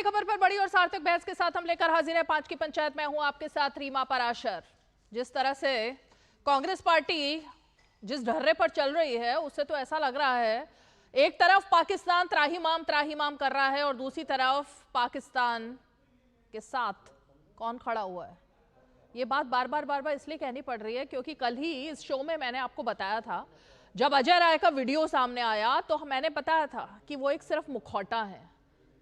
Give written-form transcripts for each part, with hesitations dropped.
बड़ी खबर पर बड़ी और सार्थक बहस के साथ हम लेकर हाजिर है 5 की पंचायत। मैं हूं आपके साथ रीमा पराशर। जिस तरह से कांग्रेस पार्टी जिस ढर्रे पर चल रही है उससे तो ऐसा लग रहा है एक तरफ पाकिस्तान त्राहिमाम कर रहा है और दूसरी तरफ पाकिस्तान के साथ कौन खड़ा हुआ है। ये बात बार बार इसलिए कहनी पड़ रही है क्योंकि कल ही इस शो में मैंने आपको बताया था, जब अजय राय का वीडियो सामने आया तो मैंने बताया था कि वो एक सिर्फ मुखौटा है।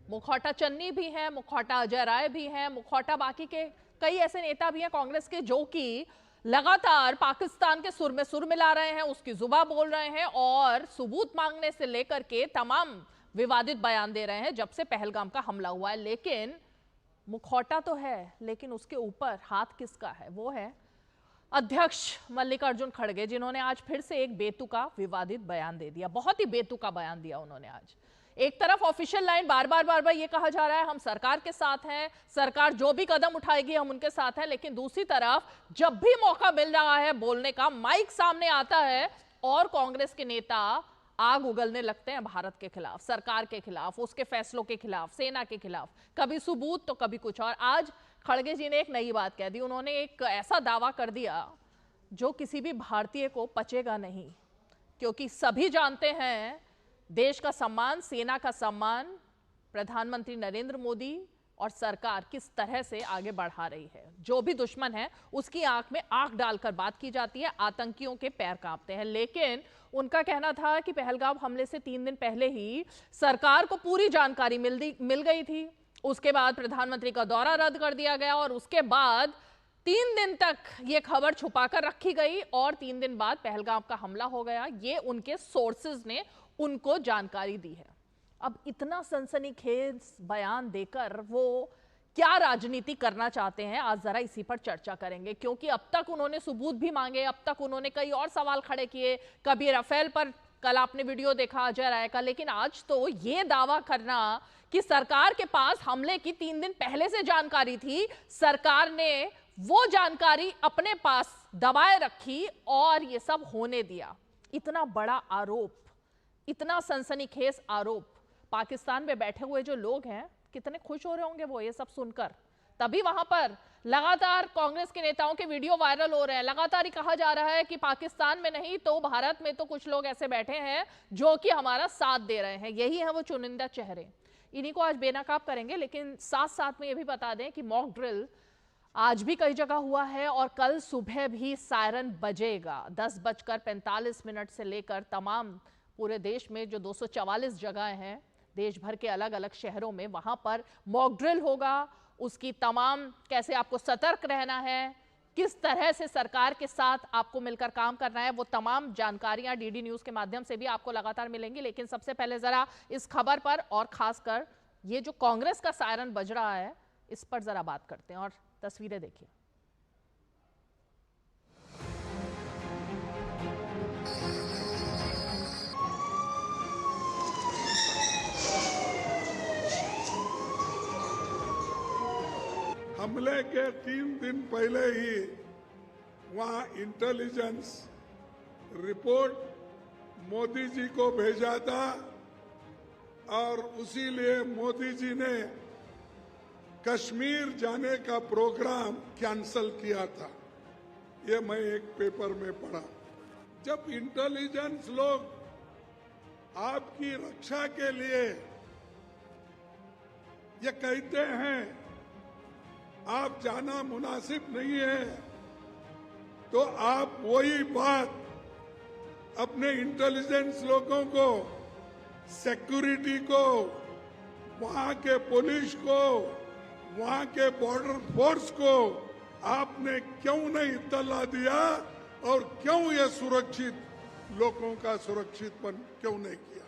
मुखौटा चन्नी भी है, मुखौटा अजय राय भी है, मुखौटा बाकी के कई ऐसे नेता भी हैं कांग्रेस के जो कि लगातार पाकिस्तान के सुर में सुर मिला रहे हैं, उसकी जुबान बोल रहे हैं और सबूत मांगने से लेकर के तमाम विवादित बयान दे रहे हैं जब से पहलगाम का हमला हुआ है। लेकिन मुखौटा तो है, लेकिन उसके ऊपर हाथ किसका है? वो है अध्यक्ष मल्लिकार्जुन खड़गे, जिन्होंने आज फिर से एक बेतुका विवादित बयान दे दिया। बहुत ही बेतुका बयान दिया उन्होंने आज। एक तरफ ऑफिशियल लाइन बार बार ये कहा जा रहा है हम सरकार के साथ हैं, सरकार जो भी कदम उठाएगी हम उनके साथ हैं, लेकिन दूसरी तरफ जब भी मौका मिल रहा है बोलने का, माइक सामने आता है और कांग्रेस के नेता आग उगलने लगते हैं भारत के खिलाफ, सरकार के खिलाफ, उसके फैसलों के खिलाफ, सेना के खिलाफ, कभी सबूत तो कभी कुछ। और आज खड़गे जी ने एक नई बात कह दी। उन्होंने एक ऐसा दावा कर दिया जो किसी भी भारतीय को पचेगा नहीं, क्योंकि सभी जानते हैं देश का सम्मान, सेना का सम्मान प्रधानमंत्री नरेंद्र मोदी और सरकार किस तरह से आगे बढ़ा रही है। जो भी दुश्मन है उसकी आंख में आंख डालकर बात की जाती है, आतंकियों के पैर कांपते हैं। लेकिन उनका कहना था कि पहलगाम हमले से 3 दिन पहले ही सरकार को पूरी जानकारी मिल गई थी। उसके बाद प्रधानमंत्री का दौरा रद्द कर दिया गया और उसके बाद 3 दिन तक ये खबर छुपाकर रखी गई और 3 दिन बाद पहलगाम का हमला हो गया। ये उनके सोर्सेज ने उनको जानकारी दी है। अब इतना सनसनीखेज बयान देकर वो क्या राजनीति करना चाहते हैं, आज जरा इसी पर चर्चा करेंगे। क्योंकि अब तक उन्होंने सबूत भी मांगे, अब तक उन्होंने कई और सवाल खड़े किए, कभी राफेल पर, कल आपने वीडियो देखा अजय राय का, लेकिन आज तो ये दावा करना कि सरकार के पास हमले की 3 दिन पहले से जानकारी थी, सरकार ने वो जानकारी अपने पास दबाए रखी और ये सब होने दिया। इतना बड़ा आरोप, इतना सनसनीखेज आरोप, पाकिस्तान में बैठे हुए जो लोग हैं कितने खुश हो रहे होंगे वो ये सब सुनकर। तभी वहां पर लगातार कांग्रेस के नेताओं के वीडियो वायरल हो रहे हैं। लगातार ही कहा जा रहा है कि पाकिस्तान में नहीं तो भारत में तो कुछ लोग ऐसे बैठे हैं जो कि हमारा साथ दे रहे हैं। यही है वो चुनिंदा चेहरे, इन्हीं को आज बेनकाब करेंगे। लेकिन साथ साथ में ये भी बता दें कि मॉक ड्रिल आज भी कई जगह हुआ है और कल सुबह भी सायरन बजेगा। 10:45 से लेकर तमाम पूरे देश में जो 244 जगह हैं देश भर के अलग अलग शहरों में, वहां पर मॉक ड्रिल होगा। उसकी तमाम कैसे आपको सतर्क रहना है, किस तरह से सरकार के साथ आपको मिलकर काम करना है, वो तमाम जानकारियां डीडी न्यूज के माध्यम से भी आपको लगातार मिलेंगी। लेकिन सबसे पहले जरा इस खबर पर और खासकर ये जो कांग्रेस का सायरन बज रहा है इस पर जरा बात करते हैं और तस्वीरें देखिए। हमले के 3 दिन पहले ही वहां इंटेलिजेंस रिपोर्ट मोदी जी को भेजा था और उसी लिए मोदी जी ने कश्मीर जाने का प्रोग्राम कैंसल किया था। ये मैं एक पेपर में पढ़ा। जब इंटेलिजेंस लोग आपकी रक्षा के लिए ये कहते हैं आप जाना मुनासिब नहीं है, तो आप वही बात अपने इंटेलिजेंस लोगों को, सिक्योरिटी को, वहां के पुलिस को, वहां के बॉर्डर फोर्स को आपने क्यों नहीं इत्तला दिया और क्यों ये सुरक्षित लोगों का सुरक्षितपन क्यों नहीं किया?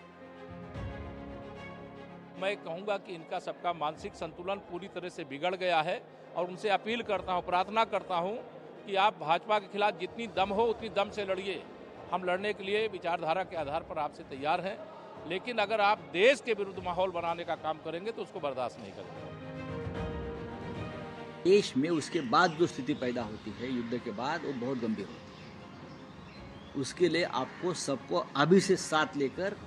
मैं कहूंगा कि इनका सबका मानसिक संतुलन पूरी तरह से बिगड़ गया है और उनसे अपील करता हूं, प्रार्थना करता हूं कि आप भाजपा के खिलाफ जितनी दम हो उतनी दम से लड़िए। हम लड़ने के लिए विचारधारा के आधार पर आपसे तैयार हैं, लेकिन अगर आप देश के विरुद्ध माहौल बनाने का काम करेंगे तो उसको बर्दाश्त नहीं करेंगे। देश में उसके बाद जो स्थिति पैदा होती है युद्ध के बाद, वो बहुत गंभीर होती है। उसके लिए आपको सबको अभी से साथ लेकर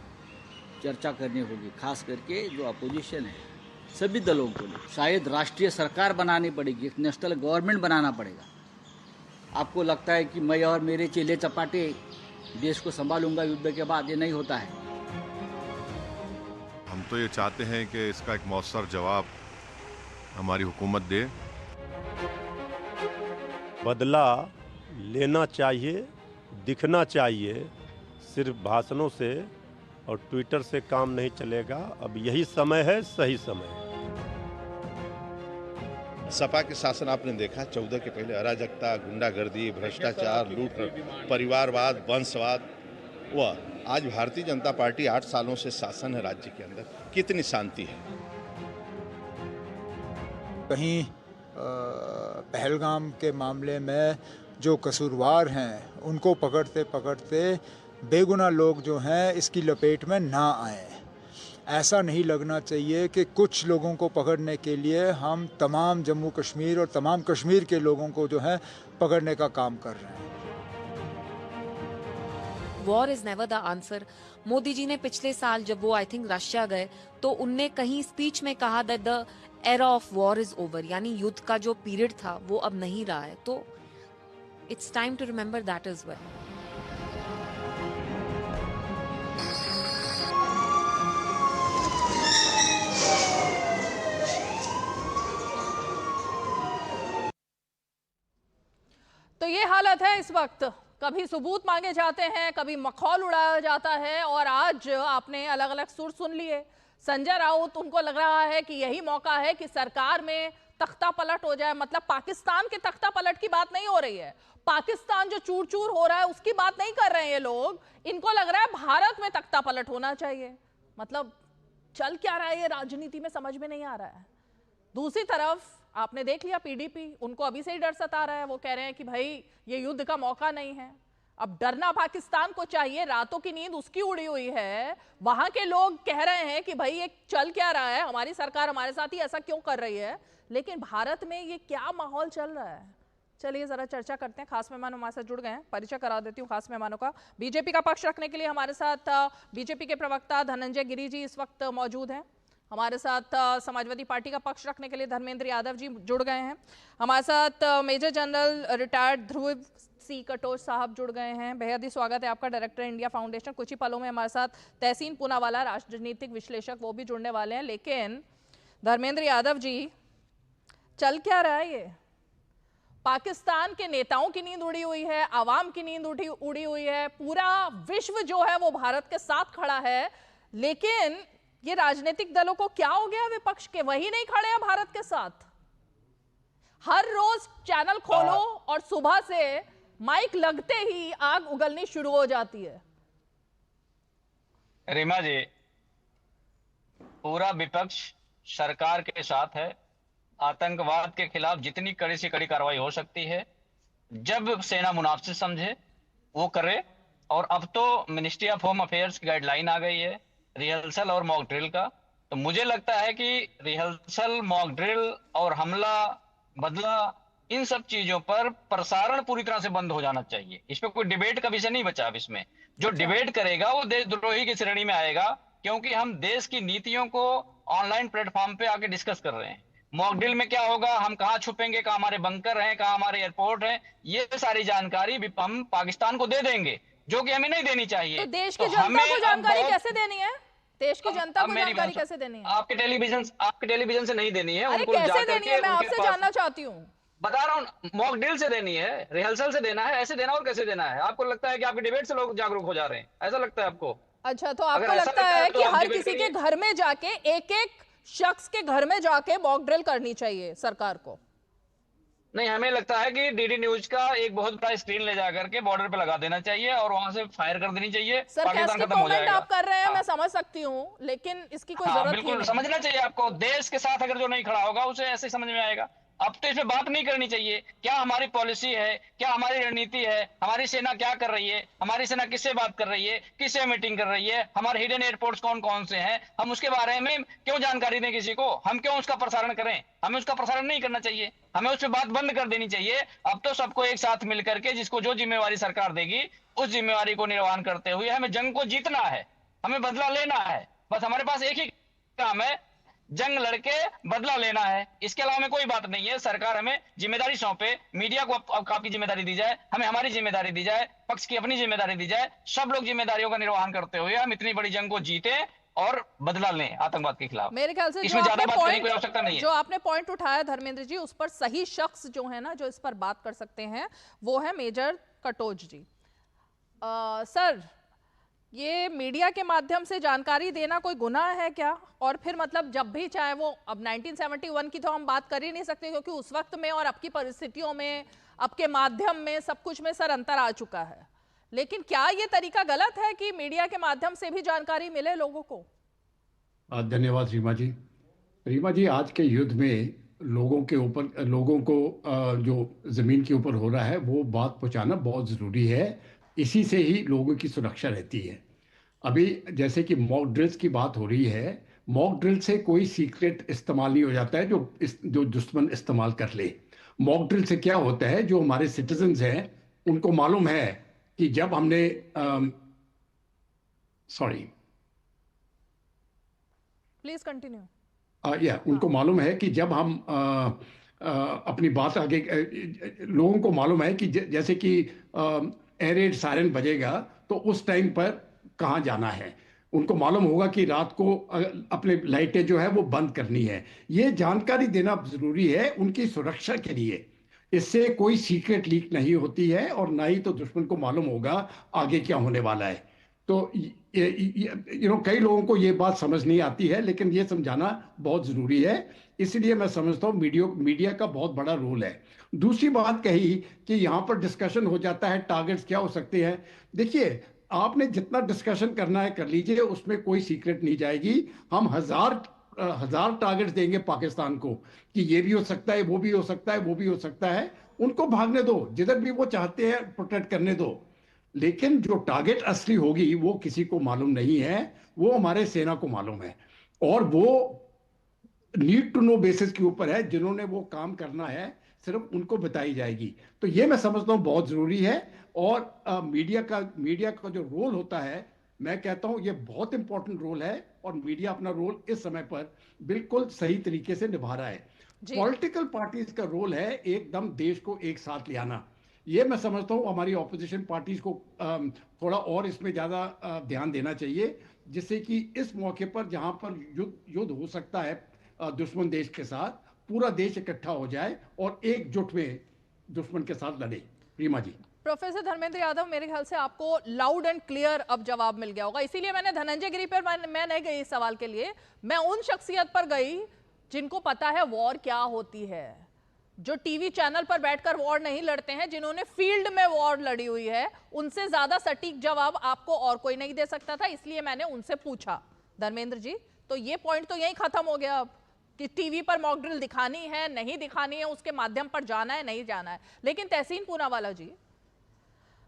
चर्चा करनी होगी। खास करके जो अपोजिशन है, सभी दलों को शायद राष्ट्रीय सरकार बनानी पड़ेगी, एक नेशनल गवर्नमेंट बनाना पड़ेगा। आपको लगता है कि मैं और मेरे चेले चपाटे देश को संभालूंगा युद्ध के बाद, ये नहीं होता है। हम तो ये चाहते हैं कि इसका एक मौसर जवाब हमारी हुकूमत दे। बदला लेना चाहिए, दिखना चाहिए, सिर्फ भाषणों से और ट्विटर से काम नहीं चलेगा। अब यही समय है, सही समय है। सपा के शासन आपने देखा, 14 के पहले अराजकता, गुंडागर्दी, भ्रष्टाचार, लूट, परिवारवाद, वंशवाद, वह आज भारतीय जनता पार्टी 8 सालों से शासन है राज्य के अंदर, कितनी शांति है। कहीं पहलगाम के मामले में जो कसूरवार हैं उनको पकड़ते पकड़ते बेगुनाह लोग जो हैं इसकी लपेट में ना आए। ऐसा नहीं लगना चाहिए कि कुछ लोगों को पकड़ने के लिए हम तमाम जम्मू कश्मीर और तमाम कश्मीर के लोगों को जो है पकड़ने का काम कर रहे हैं। War is never the answer. Modi ji ने पिछले साल जब वो आई थिंक रशिया गए तो उनने कहीं स्पीच में कहा that the era of war is over, यानी युद्ध का जो पीरियड था वो अब नहीं रहा है। तो it's time to remember that is well. तो ये हालत है इस वक्त। कभी सबूत मांगे जाते हैं, कभी मखौल उड़ाया जाता है, और आज आपने अलग अलग सुर सुन लिए। संजय राउत, उनको लग रहा है कि यही मौका है कि सरकार में तख्ता पलट हो जाए। मतलब पाकिस्तान के तख्ता पलट की बात नहीं हो रही है, पाकिस्तान जो चूर चूर हो रहा है उसकी बात नहीं कर रहे हैं ये लोग। इनको लग रहा है भारत में तख्ता पलट होना चाहिए। मतलब चल क्या रहा है ये राजनीति में समझ में नहीं आ रहा है। दूसरी तरफ आपने देख लिया पीडीपी, उनको अभी से ही डर सता रहा है। वो कह रहे हैं कि भाई ये युद्ध का मौका नहीं है। अब डरना पाकिस्तान को चाहिए, रातों की नींद उसकी उड़ी हुई है। वहां के लोग कह रहे हैं कि भाई ये चल क्या रहा है, हमारी सरकार हमारे साथ ही ऐसा क्यों कर रही है। लेकिन भारत में ये क्या माहौल चल रहा है, चलिए जरा चर्चा करते हैं। खास मेहमान हमारे साथ जुड़ गए हैं, परिचय करा देती हूँ खास मेहमानों का। बीजेपी का पक्ष रखने के लिए हमारे साथ बीजेपी के प्रवक्ता धनंजय गिरी जी इस वक्त मौजूद हैं। हमारे साथ समाजवादी पार्टी का पक्ष रखने के लिए धर्मेंद्र यादव जी जुड़ गए हैं। हमारे साथ मेजर जनरल रिटायर्ड ध्रुव सी कटोच साहब जुड़ गए हैं। बेहद ही स्वागत है आपका, डायरेक्टर इंडिया फाउंडेशन। कुछ ही पलों में हमारे साथ तहसीन पूनावाला, राजनीतिक विश्लेषक, वो भी जुड़ने वाले हैं। लेकिन धर्मेंद्र यादव जी, चल क्या रहा है ये? पाकिस्तान के नेताओं की नींद उड़ी हुई है, आवाम की नींद उड़ी हुई है, पूरा विश्व जो है वो भारत के साथ खड़ा है। लेकिन ये राजनीतिक दलों को क्या हो गया, विपक्ष के वही नहीं खड़े हैं भारत के साथ। हर रोज चैनल खोलो और सुबह से माइक लगते ही आग उगलनी शुरू हो जाती है। रीमा जी, पूरा विपक्ष सरकार के साथ है। आतंकवाद के खिलाफ जितनी कड़ी से कड़ी कार्रवाई हो सकती है, जब सेना मुनासिब समझे वो करे। और अब तो मिनिस्ट्री ऑफ होम अफेयर्स की गाइडलाइन आ गई है रिहर्सल और मॉक ड्रिल का। तो मुझे लगता है कि रिहर्सल, मॉक ड्रिल और हमला, बदला, इन सब चीजों पर प्रसारण पूरी तरह से बंद हो जाना चाहिए। इस पे कोई डिबेट का विषय नहीं बचा। अब इसमें जो डिबेट करेगा वो देशद्रोही की श्रेणी में आएगा, क्योंकि हम देश की नीतियों को ऑनलाइन प्लेटफॉर्म पे आके डिस्कस कर रहे हैं। मॉक ड्रिल में क्या होगा, हम कहाँ छुपेंगे, कहाँ हमारे बंकर हैं, कहाँ हमारे एयरपोर्ट हैं, ये सारी जानकारी भी हम पाकिस्तान को दे देंगे, जो कि हमें नहीं देनी चाहिए। तो देश की जनता को जानकारी कैसे देनी है? देश की जनता को जानकारी कैसे देनी है? आपके टेलीविजन से नहीं देनी है। अरे कैसे देनी है, मैं आपसे जानना चाहती हूँ। बता रहा हूँ, मॉक ड्रिल से देनी है, रिहर्सल से देना है, ऐसे देना और कैसे देना है? आपको लगता है कि आपके डिबेट से लोग जागरूक हो जा रहे हैं, ऐसा लगता है आपको? अच्छा, तो आपको लगता है कि हर किसी के घर में जाके, एक एक शख्स के घर में जाके मॉक ड्रिल करनी चाहिए सरकार को? नहीं, हमें लगता है कि डीडी न्यूज का एक बहुत बड़ा स्क्रीन ले जाकर के बॉर्डर पे लगा देना चाहिए और वहां से फायर कर देनी चाहिए। सर, पाकिस्तान खत्म हो जाएगा। आप कर रहे हैं, मैं समझ सकती हूँ, लेकिन इसकी कोई जरूरत बिल्कुल नहीं। समझना चाहिए आपको। देश के साथ अगर जो नहीं खड़ा होगा उसे ऐसे समझ में आएगा। अब तो इसमें बात नहीं करनी चाहिए, क्या हमारी पॉलिसी है, क्या हमारी रणनीति है, हमारी सेना क्या कर रही है, हमारी सेना किससे बात कर रही है, किससे मीटिंग कर रही है, हमारे हिडन एयरपोर्ट्स कौन कौन से हैं, हम उसके बारे में क्यों जानकारी दें किसी को, हम क्यों उसका प्रसारण करें? हमें उसका प्रसारण नहीं करना चाहिए, हमें उस पर बात बंद कर देनी चाहिए। अब तो सबको एक साथ मिलकर के जिसको जो जिम्मेवारी सरकार देगी उस जिम्मेवारी को निर्वहन करते हुए हमें जंग को जीतना है, हमें बदला लेना है। बस हमारे पास एक ही काम है जंग लड़के बदला लेना है, इसके अलावा हमें कोई बात नहीं है। सरकार हमें जिम्मेदारी सौंपे, मीडिया को आपकी जिम्मेदारी दी जाए, हमें हमारी जिम्मेदारी दी जाए, पक्ष की अपनी जिम्मेदारी दी जाए, सब लोग जिम्मेदारियों का निर्वहन करते हुए हम इतनी बड़ी जंग को जीते और बदला लें आतंकवाद के खिलाफ। मेरे ख्याल से इसमें ज्यादा बात करने की कोई आवश्यकता नहीं है। जो आपने पॉइंट उठाया धर्मेंद्र जी, उस पर सही शख्स जो है ना, जो इस पर बात कर सकते हैं, वो है मेजर कटोच जी। सर, ये मीडिया के माध्यम से जानकारी देना कोई गुनाह है क्या? और फिर मतलब जब भी चाहे वो, अब 1971 की तो हम बात कर ही नहीं सकते क्योंकि उस वक्त में और अब की परिस्थितियों में, अब के माध्यम में, सब कुछ में सर अंतर आ चुका है। लेकिन क्या ये तरीका गलत है कि मीडिया के माध्यम से भी जानकारी मिले लोगों को? धन्यवाद रीमा जी। रीमा जी, आज के युद्ध में लोगों के ऊपर, लोगों को जो जमीन के ऊपर हो रहा है वो बात पहुंचाना बहुत जरूरी है। इसी से ही लोगों की सुरक्षा रहती है। अभी जैसे कि मॉक ड्रिल्स की बात हो रही है, मॉक ड्रिल से कोई सीक्रेट इस्तेमाल नहीं हो जाता है जो दुश्मन इस्तेमाल कर ले। मॉक ड्रिल से क्या होता है, जो हमारे सिटीजन्स हैं उनको मालूम है कि जब हमने प्लीज कंटिन्यू। उनको मालूम है कि जब हम अपनी बात आगे, लोगों को मालूम है कि जैसे कि एयर रेड सायरन बजेगा तो उस टाइम पर कहाँ जाना है। उनको मालूम होगा कि रात को अपने लाइटें जो है वो बंद करनी है। ये जानकारी देना जरूरी है उनकी सुरक्षा के लिए। इससे कोई सीक्रेट लीक नहीं होती है और ना ही तो दुश्मन को मालूम होगा आगे क्या होने वाला है। तो कई लोगों को ये बात समझ नहीं आती है, लेकिन ये समझाना बहुत ज़रूरी है। इसलिए मैं समझता हूँ मीडिया का बहुत बड़ा रोल है। दूसरी बात कही कि यहाँ पर डिस्कशन हो जाता है, टारगेट्स क्या हो सकते हैं। देखिए, आपने जितना डिस्कशन करना है कर लीजिए, उसमें कोई सीक्रेट नहीं जाएगी। हम हजार टारगेट्स देंगे पाकिस्तान को कि ये भी हो सकता है, वो भी हो सकता है, वो भी हो सकता है। उनको भागने दो, जिधर भी वो चाहते हैं प्रोटेक्ट करने दो। लेकिन जो टारगेट असली होगी वो किसी को मालूम नहीं है, वो हमारे सेना को मालूम है और वो नीड टू नो बेसिस के ऊपर है। जिन्होंने वो काम करना है सिर्फ उनको बताई जाएगी। तो ये मैं समझता हूँ बहुत जरूरी है। और मीडिया का जो रोल होता है, मैं कहता हूँ ये बहुत इंपॉर्टेंट रोल है और मीडिया अपना रोल इस समय पर बिल्कुल सही तरीके से निभा रहा है। पॉलिटिकल पार्टीज का रोल है एकदम देश को एक साथ ले आना। ये मैं समझता हूँ हमारी ऑपोजिशन पार्टीज को थोड़ा और इसमें ज़्यादा ध्यान देना चाहिए, जिससे कि इस मौके पर जहाँ पर युद्ध हो सकता है दुश्मन देश के साथ, पूरा देश इकट्ठा हो जाए और एकजुट में दुश्मन के साथ लड़े। रीमा जी। प्रोफेसर धर्मेंद्र यादव, मेरे ख्याल से आपको लाउड एंड क्लियर अब जवाब मिल गया होगा। इसीलिए मैंने धनंजय गिरी पर मैं नहीं गई इस सवाल के लिए, मैं उन शख्सियत पर गई जिनको पता है वॉर क्या होती है, जो टीवी चैनल पर बैठकर वॉर नहीं लड़ते हैं, जिन्होंने फील्ड में वॉर लड़ी हुई है। उनसे ज्यादा सटीक जवाब आपको और कोई नहीं दे सकता था, इसलिए मैंने उनसे पूछा। धर्मेंद्र जी, तो ये पॉइंट तो यही खत्म हो गया अब कि टीवी पर मॉक ड्रिल दिखानी है नहीं दिखानी है, उसके माध्यम पर जाना है नहीं जाना है। लेकिन तहसीन पूनावाला जी,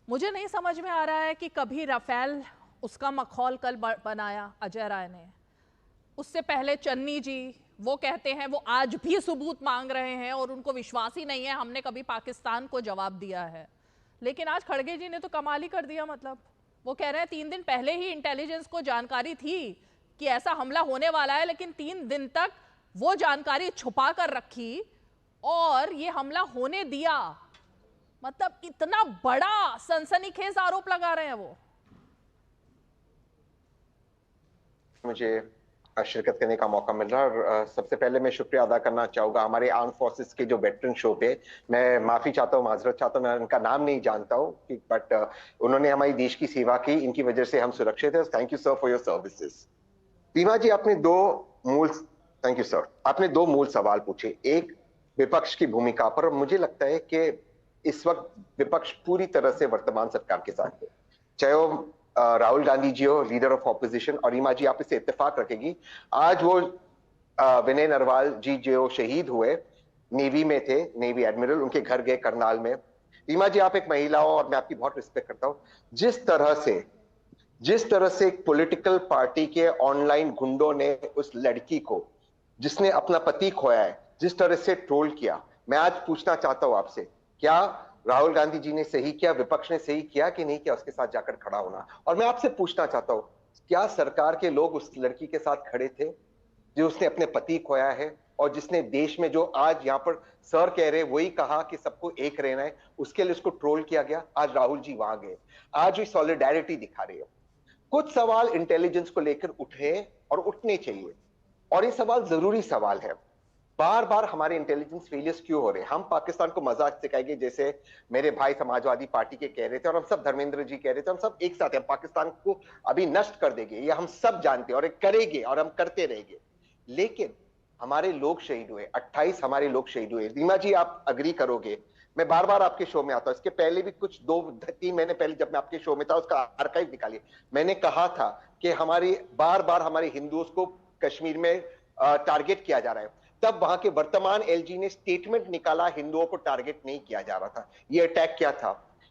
मुझे नहीं समझ में आ रहा है कि कभी राफेल, उसका मखौल कल बनाया अजय राय ने, उससे पहले चन्नी जी, वो कहते हैं वो आज भी सबूत मांग रहे हैं और उनको विश्वास ही नहीं है हमने कभी पाकिस्तान को जवाब दिया है। लेकिन आज खड़गे जी ने तो कमाल ही कर दिया। मतलब वो कह रहे हैं 3 दिन पहले ही इंटेलिजेंस को जानकारी थी कि ऐसा हमला होने वाला है, लेकिन 3 दिन तक वो जानकारी छुपा कर रखी और ये हमला होने दिया। मतलब इतना बड़ा सनसनीखेज आरोप लगा रहे हैं वो। मुझे शिरकत करने का मौका मिल रहा है और सबसे पहले मैं शुक्रिया अदा करना चाहूंगा हमारे आर्म फोर्सेस के जो वेटरन शो पे। मैं माफी चाहता हूँ, माजरत चाहता हूँ, मैं उनका नाम नहीं जानता हूँ, बट उन्होंने हमारी देश की सेवा की, इनकी वजह से हम सुरक्षित हैं। Thank you sir for your services. Reema ji, आपने दो मूल सवाल पूछे, एक विपक्ष की भूमिका पर। मुझे लगता है कि इस वक्त विपक्ष पूरी तरह से वर्तमान सरकार के साथ है, चाहे वो राहुल गांधी जी हो, लीडर ऑफ ऑपोजिशन, और रीमा जी आप इससे इत्तेफाक रखेगी। आज वो विनय नरवाल जी जो शहीद हुए, नेवी में थे, नेवी एडमिरल, उनके घर गए करनाल में। रीमा जी, आप एक महिला हो और मैं आपकी बहुत रिस्पेक्ट करता हूं। जिस तरह से एक पॉलिटिकल पार्टी के ऑनलाइन गुंडों ने उस लड़की को, जिसने अपना पति खोया है, जिस तरह से ट्रोल किया, मैं आज पूछना चाहता हूं आपसे, क्या राहुल गांधी जी ने सही किया, विपक्ष ने सही किया कि नहीं किया उसके साथ जाकर खड़ा होना? और मैं आपसे पूछना चाहता हूं, क्या सरकार के लोग उस लड़की के साथ खड़े थे? जो उसने अपने पति खोया है और जिसने देश में जो आज यहाँ पर सर कह रहे वही कहा कि सबको एक रहना है, उसके लिए उसको ट्रोल किया गया। आज राहुल जी वहां गए, आज भी सॉलिडेरिटी दिखा रहे हो। कुछ सवाल इंटेलिजेंस को लेकर उठे और उठने चाहिए, और ये सवाल जरूरी सवाल है। बार बार हमारे इंटेलिजेंस फेलियर्स क्यों हो रहे हैं? हम पाकिस्तान को मजाक सिखाएंगे, जैसे मेरे भाई समाजवादी पार्टी के कह रहे थे और हम सब, धर्मेंद्र जी कह रहे थे, हम सब एक साथ हैं, पाकिस्तान को अभी नष्ट कर देंगे, ये हम सब जानते हैं और करेंगे और हम करते रहेंगे। लेकिन हमारे लोग शहीद हुए, 28 हमारे लोग शहीद हुए। रीमा जी आप अग्री करोगे, मैं बार बार आपके शो में आता हूं, इसके पहले भी कुछ 2-3 महीने पहले जब मैं आपके शो में था, उसका आर्काइव निकालिए। मैंने कहा था कि बार बार हमारे हिंदुओं को कश्मीर में टारगेट किया जा रहा है। तब वहां के वर्तमान एलजी ने स्टेटमेंट निकाला, हिंदुओं को टारगेट नहीं किया जा रहा था। ये अटैक क्या था?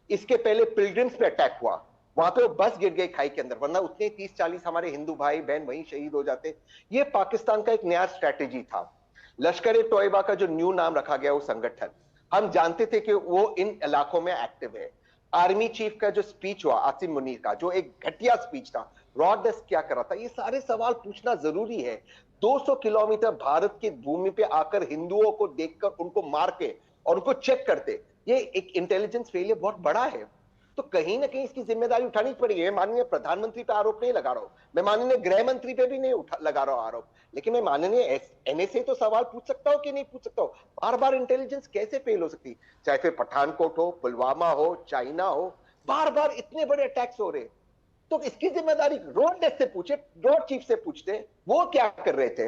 इसके पहले पिलग्रिम्स पे अटैक हुआ, वहां पे बस गिर गई खाई के अंदर, वरना उतने 30-40 हमारे हिंदू भाई बहन वहीं शहीद हो जाते। ये पाकिस्तान का एक नया स्ट्रैटेजी था। लश्कर ए तोयबा का जो न्यू नाम रखा गया वो संगठन, हम जानते थे कि वो इन इलाकों में एक्टिव है। आर्मी चीफ का जो स्पीच हुआ आसिम मुनीर का, जो एक घटिया स्पीच था, रॉ डेस्क क्या कर रहा था, ये सारे सवाल पूछना जरूरी है। 200 किलोमीटर भारत की भूमि पे आकर हिंदुओं को देखकर उनको मार के और उनको चेक करते, ये एक इंटेलिजेंस फेलियर बहुत बड़ा है। तो कहीं ना कहीं इसकी जिम्मेदारी उठानी पड़ेगी। मैं माननीय प्रधानमंत्री पे आरोप नहीं लगा रहा हूं, मैं माननीय गृह मंत्री पे भी नहीं लगा रहा हूं आरोप, लेकिन मैं माननीय एनएसए तो सवाल पूछ सकता हूं कि नहीं पूछ सकता हूं। बार बार इंटेलिजेंस कैसे फेल हो सकती, चाहे फिर पठानकोट हो, पुलवामा हो, चाइना हो, बार बार इतने बड़े अटैक्स हो रहे। तो इसकी जिम्मेदारी रोड डेस्क से पूछे, रोड चीफ से पूछते वो क्या कर रहे थे।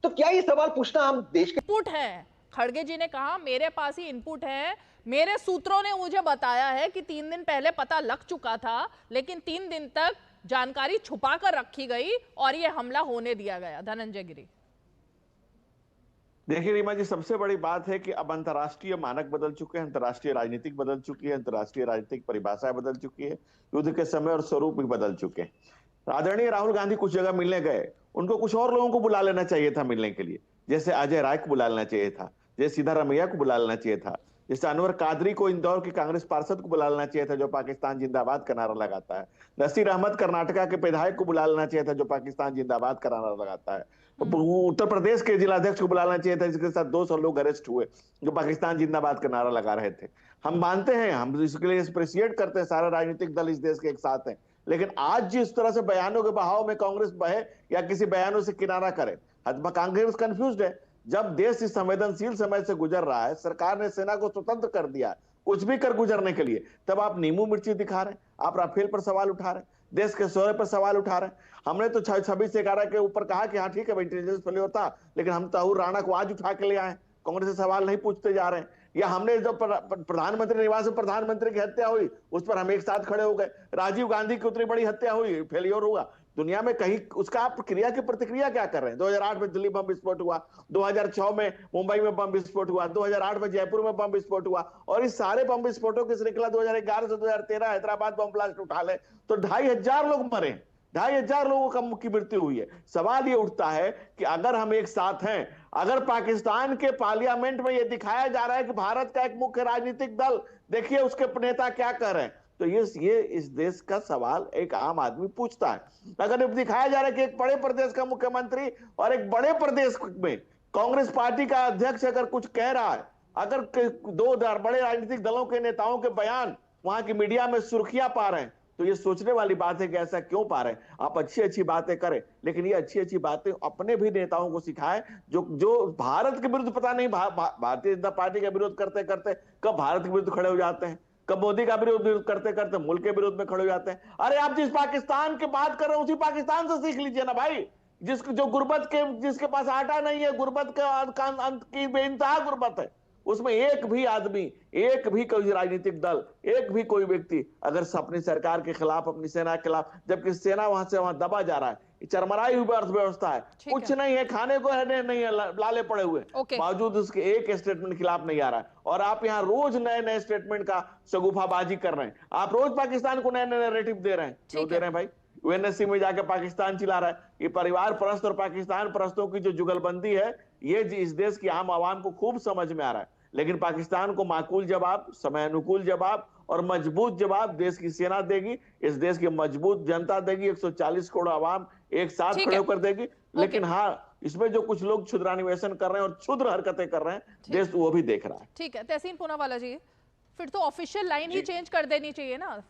तो क्या ये सवाल पूछना हम देश के इनपुट है? खड़गे जी ने कहा मेरे पास ही इनपुट है, मेरे सूत्रों ने मुझे बताया है कि 3 दिन पहले पता लग चुका था, लेकिन 3 दिन तक जानकारी छुपा कर रखी गई और ये हमला होने दिया गया। धनंजय गिरी, देखिए रीमा जी, सबसे बड़ी बात है कि अब अंतर्राष्ट्रीय मानक बदल चुके हैं, अंतर्राष्ट्रीय राजनीतिक बदल चुकी है, अंतर्राष्ट्रीय राजनीतिक परिभाषाएं बदल चुकी है, युद्ध के समय और स्वरूप भी बदल चुके हैं। आदरणीय राहुल गांधी कुछ जगह मिलने गए, उनको कुछ और लोगों को बुला लेना चाहिए था मिलने के लिए, जैसे अजय राय को बुला लेना चाहिए था, जैसे सिद्धारमैया को बुला लेना चाहिए था, जैसे अनवर कादरी को इंदौर के कांग्रेस पार्षद को बुला लेना चाहिए था जो पाकिस्तान जिंदाबाद का नारा लगाता है, नसीर अहमद कर्नाटका के विधायक को बुला लेना चाहिए था जो पाकिस्तान जिंदाबाद का नारा लगाता है, उत्तर प्रदेश के जिलाध्यक्ष को बुलाना चाहिए था जिसके साथ 200 लोग अरेस्ट हुए जो पाकिस्तान जिंदाबाद का नारा लगा रहे थे। हम मानते हैं, हम इसके लिए अप्रिशिएट करते हैं, सारे राजनीतिक दल इस देश के एक साथ हैं, लेकिन आज जिस तरह से बयानों के बहाव में कांग्रेस बहे या किसी बयानों से किनारा करे, कांग्रेस कंफ्यूज्ड है। जब देश इस संवेदनशील समय से गुजर रहा है, सरकार ने सेना को स्वतंत्र कर दिया कुछ भी कर गुजरने के लिए, तब आप नींबू मिर्ची दिखा रहे हैं, आप राफेल पर सवाल उठा रहे हैं, देश के शौर्य पर सवाल उठा रहे हैं। हमने तो 26/11 के ऊपर कहा कि हाँ ठीक है इंटेलिजेंस फेलियर था, लेकिन हम ताहूर राणा को आज उठा के ले आए, कांग्रेस से सवाल नहीं पूछते जा रहे हैं। या हमने जो प्रधानमंत्री निवास में प्रधानमंत्री की हत्या हुई उस पर हम एक साथ खड़े हो गए, राजीव गांधी की उतनी बड़ी हत्या हुई, फेलियर हुआ दुनिया में कहीं, उसका आप क्रिया की प्रतिक्रिया क्या कर रहे हैं? 2008 में दिल्ली बम विस्फोट हुआ, 2006 में मुंबई में बम विस्फोट हुआ, 2008 में जयपुर में बम विस्फोट हुआ, और इस सारे बम विस्फोटों की श्रृंखला 2011 से 2013 हैदराबाद बम ब्लास्ट उठा ले तो 2500 लोग मरे, 2500 लोगों की मृत्यु हुई है। सवाल ये उठता है कि अगर हम एक साथ हैं, अगर पाकिस्तान के पार्लियामेंट में ये दिखाया जा रहा है कि भारत का एक मुख्य राजनीतिक दल, देखिए उसके नेता क्या कर रहे हैं, तो ये इस देश का सवाल एक आम आदमी पूछता है। अगर दिखाया जा रहा है कि एक बड़े प्रदेश का मुख्यमंत्री और एक बड़े प्रदेश में कांग्रेस पार्टी का अध्यक्ष अगर कुछ कह रहा है, अगर 2 बड़े राजनीतिक दलों के नेताओं के बयान वहां की मीडिया में सुर्खियां पा रहे हैं, तो ये सोचने वाली बात है कि ऐसा क्यों पा रहे हैं। आप अच्छी बातें करें, लेकिन ये अच्छी बातें अपने भी नेताओं को सिखाएं जो भारत के विरुद्ध, पता नहीं भारतीय जनता पार्टी का विरोध करते करते कब भारत के विरुद्ध खड़े हो जाते हैं, कब मोदी का विरोध करते करते मुल्क के विरोध में खड़े हो जाते हैं। अरे आप जिस पाकिस्तान की बात कर रहे हैं उसी पाकिस्तान से सीख लीजिए ना भाई, जिसके पास आटा नहीं है, गुर्बत का अंत की बेइंतहा गुर्बत है, उसमें एक भी आदमी, एक भी कोई राजनीतिक दल, एक भी कोई व्यक्ति अगर अपनी सरकार के खिलाफ, अपनी सेना के खिलाफ, जबकि सेना वहां से वहां दबा जा रहा है, चरमराई हुई अर्थव्यवस्था है, कुछ नहीं है, खाने को नहीं है, लाले पड़े हुए, बावजूद उसके एक स्टेटमेंट के खिलाफ नहीं आ रहा है, और आप यहाँ रोज नए स्टेटमेंट का शगुफाबाजी कर रहे हैं। आप रोज पाकिस्तान को नए नैरेटिव दे रहे हैं, क्यों दे रहे हैं भाई? यूएनएससी में जाके पाकिस्तान चिल्ला रहा है। ये परिवार परस्त और पाकिस्तान परस्तों की जो जुगलबंदी है, ये इस देश की आम आवाम को खूब समझ में आ रहा है, लेकिन पाकिस्तान को माकूल जवाब, समय अनुकूल जवाब और मजबूत जवाब देश की सेना देगी, इस देश की मजबूत जनता देगी, 140 करोड़ आवाम एक साथ खड़े होकर देगी। लेकिन हाँ, इसमें जो कुछ लोग क्षुद्रान्वेषण कर रहे हैं और क्षुद्र हरकतें कर रहे हैं, देश वो भी देख रहा है। ठीक है, तहसीन पूनावाला जी, फिर तो ऑफिशियल लाइन ही चेंज कर देनी चाहिए ना।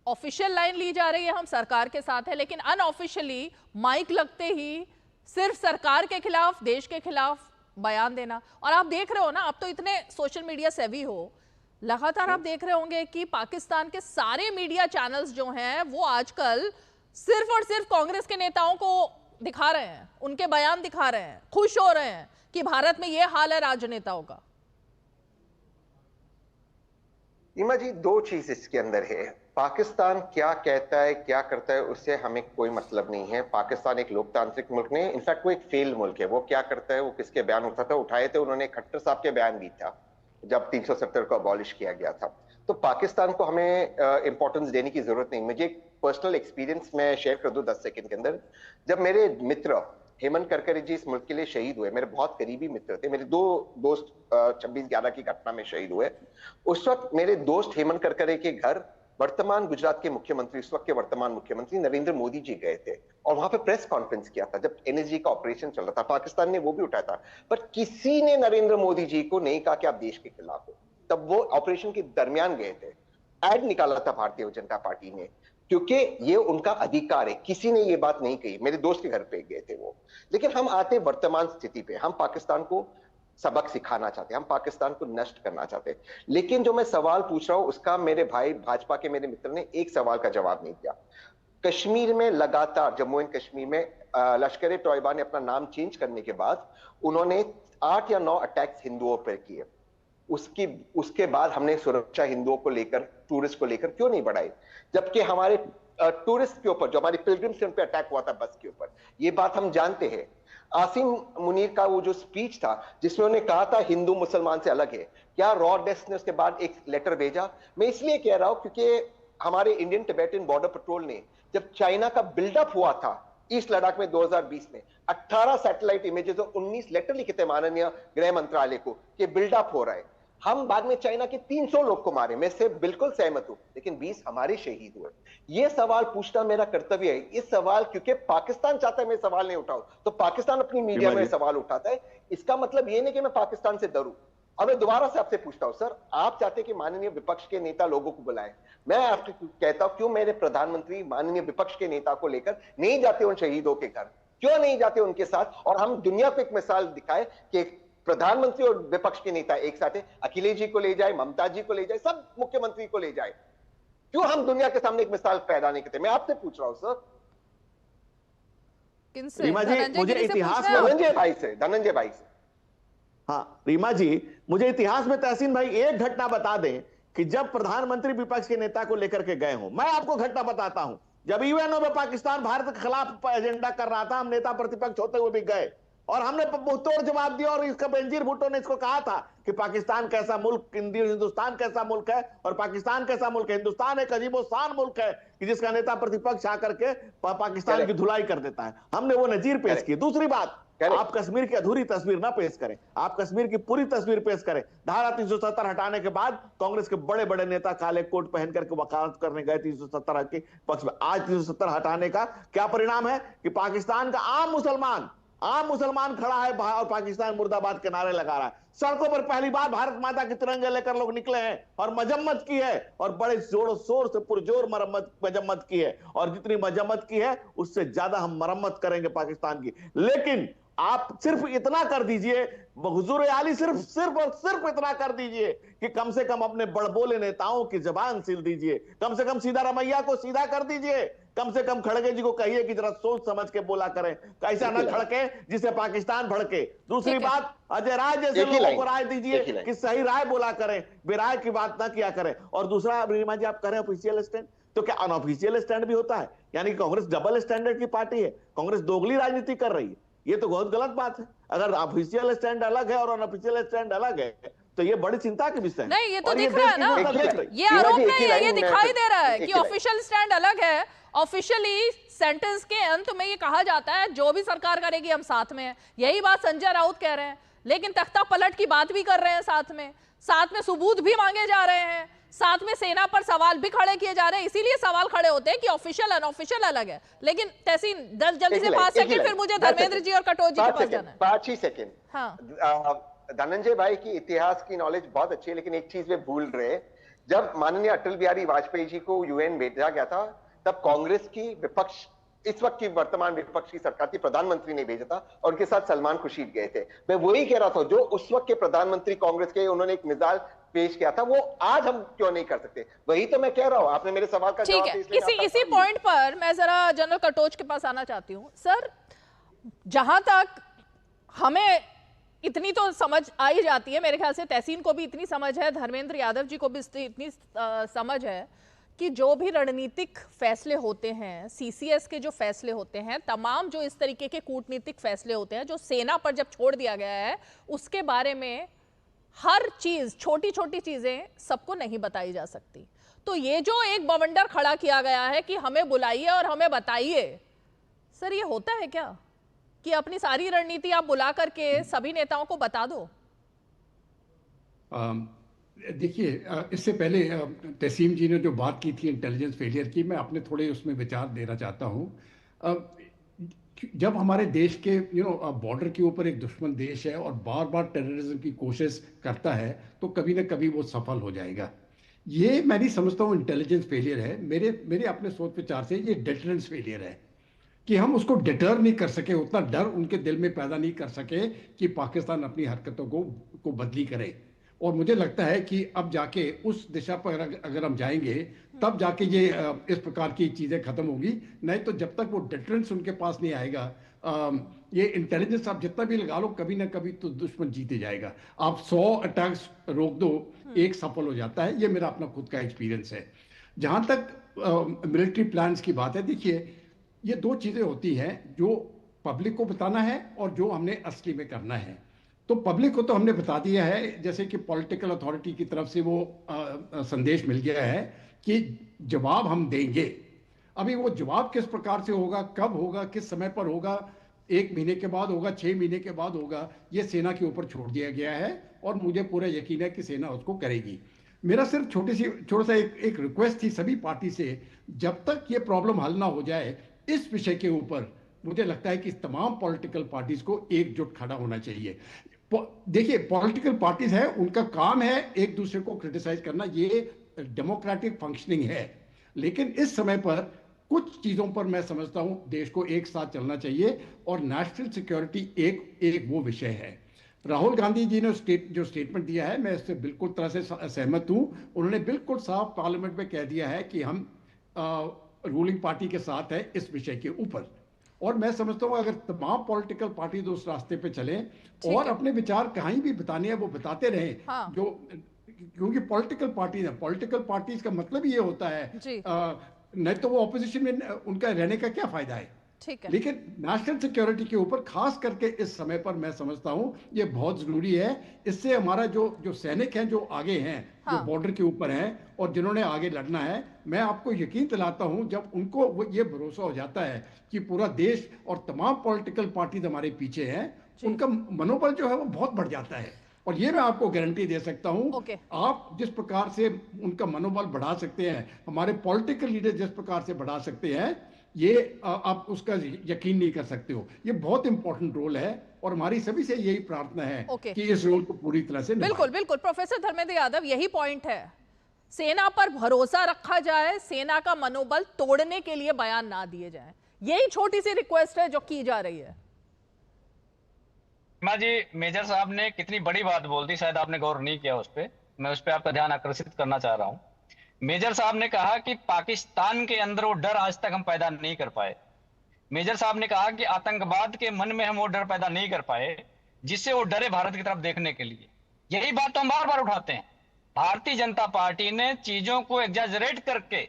ऑफिशियल लाइन ली जा रही है, हम सरकार के साथ है, लेकिन अनऑफिशियली माइक लगते ही सिर्फ सरकार के खिलाफ, देश के खिलाफ बयान देना। और आप देख रहे हो ना, आप तो इतने सोशल मीडिया सेवी हो, लगातार आप देख रहे होंगे कि पाकिस्तान के सारे मीडिया चैनल्स जो हैं वो आजकल सिर्फ और सिर्फ कांग्रेस के नेताओं को दिखा रहे हैं, उनके बयान दिखा रहे हैं, खुश हो रहे हैं कि भारत में ये हाल है राजनेताओं का। रीमा जी, दो चीज इसके अंदर है। पाकिस्तान क्या कहता है, क्या करता है, उससे हमें कोई मतलब नहीं है। पाकिस्तान एक लोकतांत्रिक मुल्क नहीं है, इनफैक्ट वो एक फेल मुल्क है। वो क्या करता है, वो किसके बयान उठाए थे, उन्होंने खट्टर साहब के बयान भी था जब 370 को अबॉलिश किया गया था। तो पाकिस्तान को हमें इंपॉर्टेंस देने की जरूरत नहीं। मुझे एक पर्सनल एक्सपीरियंस में शेयर कर दूं 10 सेकंड के अंदर। जब मेरे मित्र हेमंत करकरे जी इस मुल्क के लिए शहीद हुए, मेरे बहुत करीबी मित्र थे, मेरे दो दोस्त 26/11 की घटना में शहीद हुए। उस वक्त मेरे दोस्त हेमंत करकरे के घर वर्तमान गुजरात के मुख्यमंत्री, उस वक्त के वर्तमान मुख्यमंत्री नरेंद्र मोदी जी गए थे और वहां पे प्रेस कॉन्फ्रेंस किया था जब एनएसजी का ऑपरेशन चल रहा था। पाकिस्तान ने वो भी उठाया था, पर किसी ने नरेंद्र मोदी जी को नहीं कहा कि आप देश के खिलाफ हो। तब वो ऑपरेशन के दरमियान गए थे, एड निकाला था भारतीय जनता पार्टी ने, क्योंकि ये उनका अधिकार है। किसी ने ये बात नहीं कही, मेरे दोस्त के घर पे गए थे वो। लेकिन हम आते वर्तमान स्थिति पे, हम पाकिस्तान को सबक सिखाना चाहते हैं, हम पाकिस्तान को नष्ट करना चाहते हैं। लेकिन जो मैं सवाल पूछ रहा हूं उसका मेरे भाई भाजपा के मेरे मित्र ने एक सवाल का जवाब नहीं दिया। कश्मीर में लगातार, जम्मू एंड कश्मीर में लश्कर ए तोयबा ने अपना नाम चेंज करने के बाद उन्होंने 8 या 9 अटैक्स हिंदुओं पर किए। उसके बाद हमने सुरक्षा हिंदुओं को लेकर, टूरिस्ट को लेकर क्यों नहीं बढ़ाई, जबकि हमारे टूरिस्ट के ऊपर, जो हमारी पिलग्रिम्स, उन पे अटैक हुआ था बस के ऊपर। ये बात हम जानते हैं। आसिम मुनीर का वो जो स्पीच था जिसमें उन्होंने कहा था हिंदू मुसलमान से अलग है, क्या रॉ डेस्क ने उसके बाद एक लेटर भेजा? मैं इसलिए कह रहा हूं क्योंकि हमारे इंडियन टिबेटन बॉर्डर पेट्रोल ने, जब चाइना का बिल्डअप हुआ था ईस्ट लद्दाख में 2020 में, 18 सैटेलाइट इमेजेस और 19 लेटर लिखे थे माननीय गृह मंत्रालय को कि बिल्डअप हो रहा है। हम बाद में चाइना के 300 लोग को मारे, मैं इससे बिल्कुल सहमत हूं, लेकिन 20 हमारे शहीद हुए। ये सवाल पूछना मेरा कर्तव्य है। इस सवाल, क्योंकि पाकिस्तान चाहता है मैं सवाल नहीं उठाऊं, तो पाकिस्तान अपनी मीडिया में सवाल उठाता है। इसका मतलब ये नहीं कि मैं पाकिस्तान से डरूं। और मैं दोबारा से आपसे पूछता हूं, सर आप चाहते कि माननीय विपक्ष के नेता लोगों को बुलाएं, मैं आपको कहता हूं क्यों मेरे प्रधानमंत्री माननीय विपक्ष के नेता को लेकर नहीं जाते उन शहीदों के घर, क्यों नहीं जाते उनके साथ, और हम दुनिया को एक मिसाल दिखाए कि प्रधानमंत्री और विपक्ष के नेता एक साथ है, अखिलेश जी को ले जाए, ममता जी को ले जाए, सब मुख्यमंत्री को ले जाए। क्यों हम दुनिया के सामने एक मिसाल पैदा नहीं करते? मैं आपसे पूछ रहा हूं सर। किनसे? रीमा जी, मुझे इतिहास में धनंजय भाई से। हाँ रीमा जी, मुझे इतिहास में तहसीन भाई एक घटना बता दें कि जब प्रधानमंत्री विपक्ष के नेता को लेकर के गए हो। मैं आपको घटना बताता हूं, जब यूएनओ में पाकिस्तान भारत के खिलाफ एजेंडा कर रहा था, हम नेता प्रतिपक्ष होते हुए भी गए और हमने मुंहतोड़ जवाब दिया। और इसका बेनजीर भुट्टो ने इसको कहा था कि पाकिस्तान कैसा मुल्क, हिंदुस्तान कैसा मुल्क है और पाकिस्तान कैसा मुल्क है। हिंदुस्तान एक अजीबोशान मुल्क है कि जिसका नेता प्रतिपक्ष आकर के पाकिस्तान की धुलाई कर देता है। हमने वो नजीर पेश की। दूसरी बात, आप कश्मीर की अधूरी तस्वीर ना पेश करें, आप कश्मीर की पूरी तस्वीर पेश करें। धारा 370 हटाने के बाद कांग्रेस के बड़े बड़े नेता काले कोट पहन करके वकालत करने गए 370 के पक्ष में। आज 370 हटाने का क्या परिणाम है कि पाकिस्तान का आम मुसलमान खड़ा है और पाकिस्तान मुर्दाबाद के नारे लगा रहा है। सड़कों पर पहली बार भारत माता के तिरंगे लेकर लोग निकले हैं और मजम्मत की है, और बड़े जोरों शोर से पुरजोर मजम्मत की है। और जितनी मजम्मत की है उससे ज्यादा हम मरम्मत करेंगे पाकिस्तान की। लेकिन आप सिर्फ इतना कर दीजिए, हुजूर आली सिर्फ इतना कर दीजिए कि कम से कम अपने बड़बोले नेताओं की जबान सील दीजिए, कम से कम सीधा रमैया को सीधा कर दीजिए, कम से कम खड़गे जी को कहिए कि जरा सोच समझ के बोला करें, ऐसा ना खड़के जिससे पाकिस्तान भड़के। दूसरी बात, अजय राय जैसे लोगों को राय दीजिए कि सही राय बोला करें, बेराय की बात ना किया करें। और दूसरा, रीमा जी आप करें ऑफिशियल स्टैंड, तो क्या अनऑफिशियल स्टैंड भी होता है? यानी कांग्रेस डबल स्टैंडर्ड की पार्टी है, कांग्रेस दोगली राजनीति कर रही है। ये तो बहुत गलत बात है। अगर ऑफिशियल स्टैंड अलग है और अनऑफिशियल स्टैंड अलग है तो ये बड़ी चिंता की विषय है। नहीं, ये तो दिख रहा है ना, ये आरोप नहीं है, ये दिखाई दे रहा है कि ऑफिशियल स्टैंड अलग है। ऑफिशियली सेंटेंस के अंत में ये कहा जाता है जो भी सरकार करेगी हम साथ में हैं। यही बात संजय राउत कह रहे हैं, लेकिन तख्ता पलट की बात भी कर रहे हैं, साथ में सबूत भी मांगे जा रहे हैं साथ में सेना पर सवाल भी खड़े किए जा रहे हैं। इसीलिए सवाल खड़े होते हैं कि ऑफिशियल अनऑफिशियल अलग है। लेकिन तहसीन जल्दी से 5 सेकंड, फिर मुझे धर्मेंद्र जी और कटोच जी के पास जाना है। 5 ही सेकंड। हाँ, धनंजय भाई की इतिहास की नॉलेज बहुत अच्छी है, लेकिन एक चीज वे भूल रहे, जब माननीय अटल बिहारी वाजपेयी जी को यूएन भेजा गया था, तब कांग्रेस की विपक्ष, इस वक्त की वर्तमान विपक्ष की सरकार थी, प्रधानमंत्री ने भेजा था और उनके साथ सलमान खुर्शीद गए थे। मैं वही कह रहा था, जो उस वक्त के प्रधानमंत्री कांग्रेस के, उन्होंने एक मिसाल पेश किया था, वो आज हम क्यों नहीं कर सकते? वही तो मैं कह रहा हूं, आपने मेरे सवाल का जवाब ठीक है। इसी पॉइंट पर मैं जरा जनरल कटोच के पास आना चाहती हूं। सर, जहां तक हमें इतनी तो समझ आ ही जाती है, मेरे ख्याल से तहसीन को भी इतनी समझ है, धर्मेंद्र यादव जी को भी इतनी समझ है कि जो भी रणनीतिक फैसले होते हैं, सीसीएस के जो फैसले होते हैं, तमाम जो इस तरीके के कूटनीतिक फैसले होते हैं, जो सेना पर जब छोड़ दिया गया है, उसके बारे में हर चीज, छोटी छोटी चीजें सबको नहीं बताई जा सकती। तो ये जो एक बवंडर खड़ा किया गया है कि हमें बुलाइए और हमें बताइए, सर ये होता है क्या कि अपनी सारी रणनीति आप बुला करके सभी नेताओं को बता दो? देखिए, इससे पहले तसीम जी ने जो बात की थी इंटेलिजेंस फेलियर की, मैं अपने थोड़े उसमें विचार देना चाहता हूँ। जब हमारे देश के बॉर्डर के ऊपर एक दुश्मन देश है और बार बार टेररिज्म की कोशिश करता है, तो कभी ना कभी वो सफल हो जाएगा। ये मैं नहीं समझता हूँ इंटेलिजेंस फेलियर है। मेरे अपने सोच विचार से ये डिटरेंस फेलियर है कि हम उसको डिटर नहीं कर सके, उतना डर उनके दिल में पैदा नहीं कर सके कि पाकिस्तान अपनी हरकतों को बदली करे। और मुझे लगता है कि अब जाके उस दिशा पर अगर हम जाएंगे, तब जाके ये इस प्रकार की चीज़ें खत्म होगी। नहीं तो जब तक वो डिटरेंस उनके पास नहीं आएगा, ये इंटेलिजेंस आप जितना भी लगा लो, कभी ना कभी तो दुश्मन जीते जाएगा। आप 100 अटैक्स रोक दो, एक सफल हो जाता है। ये मेरा अपना खुद का एक्सपीरियंस है। जहाँ तक मिलिट्री प्लान्स की बात है, देखिए ये दो चीज़ें होती हैं, जो पब्लिक को बताना है और जो हमने असली में करना है। तो पब्लिक को तो हमने बता दिया है, जैसे कि पॉलिटिकल अथॉरिटी की तरफ से वो संदेश मिल गया है कि जवाब हम देंगे। अभी वो जवाब किस प्रकार से होगा, कब होगा, किस समय पर होगा, 1 महीने के बाद होगा, 6 महीने के बाद होगा, ये सेना के ऊपर छोड़ दिया गया है और मुझे पूरा यकीन है कि सेना उसको करेगी। मेरा सिर्फ छोटा सा एक रिक्वेस्ट थी सभी पार्टी से, जब तक ये प्रॉब्लम हल ना हो जाए, इस विषय के ऊपर मुझे लगता है कि तमाम पॉलिटिकल पार्टीज को एकजुट खड़ा होना चाहिए। देखिए, पॉलिटिकल पार्टीज है, उनका काम है एक दूसरे को क्रिटिसाइज करना, ये डेमोक्रेटिक फंक्शनिंग है। लेकिन इस समय पर कुछ चीजों पर मैं समझता हूं देश को एक साथ चलना चाहिए और नेशनल सिक्योरिटी एक वो विषय है। राहुल गांधी जी ने जो स्टेटमेंट दिया है, मैं इससे बिल्कुल तरह से सहमत हूं। उन्होंने बिल्कुल साफ पार्लियामेंट में कह दिया है कि हम रूलिंग पार्टी के साथ है इस विषय के ऊपर। और मैं समझता हूँ अगर तमाम पॉलिटिकल पार्टी उस रास्ते पे चलें और अपने विचार कहीं भी बताने हैं वो बताते रहें। हाँ। क्योंकि पॉलिटिकल पार्टीज का मतलब ये होता है, नहीं तो वो ऑपोजिशन में उनका रहने का क्या फायदा है। ठीक है। लेकिन नेशनल सिक्योरिटी के ऊपर खास करके इस समय पर मैं समझता हूं ये बहुत जरूरी है। इससे हमारा जो सैनिक हैं, जो आगे हैं, जो बॉर्डर के ऊपर हैं और जिन्होंने आगे लड़ना है, मैं आपको यकीन दिलाता हूं जब उनको ये भरोसा हो जाता है कि पूरा देश और तमाम पॉलिटिकल पार्टीज हमारे पीछे हैं, उनका मनोबल जो है वो बहुत बढ़ जाता है। और ये मैं आपको गारंटी दे सकता हूं, आप जिस प्रकार से उनका मनोबल बढ़ा सकते हैं, हमारे पॉलिटिकल लीडर जिस प्रकार से बढ़ा सकते हैं, ये आप उसका यकीन नहीं कर सकते हो। ये बहुत इंपॉर्टेंट रोल है और हमारी सभी से यही प्रार्थना है कि इस रोल को पूरी तरह से बिल्कुल बिल्कुल। प्रोफेसर धर्मेंद्र यादव, यही पॉइंट है, सेना पर भरोसा रखा जाए, सेना का मनोबल तोड़ने के लिए बयान ना दिए जाए। यही छोटी सी रिक्वेस्ट है जो की जा रही है। जी, मेजर साहब ने कितनी बड़ी बात बोल दी, शायद आपने गौर नहीं किया उस पर। मैं उस पर आपका ध्यान आकर्षित करना चाह रहा हूं। मेजर साहब ने कहा कि पाकिस्तान के अंदर वो डर आज तक हम पैदा नहीं कर पाए। मेजर साहब ने कहा कि आतंकवाद के मन में हम वो डर पैदा नहीं कर पाए जिससे वो डरे भारत की तरफ देखने के लिए। यही बात तो हम बार बार उठाते हैं। भारतीय जनता पार्टी ने चीजों को एग्जैजरेट करके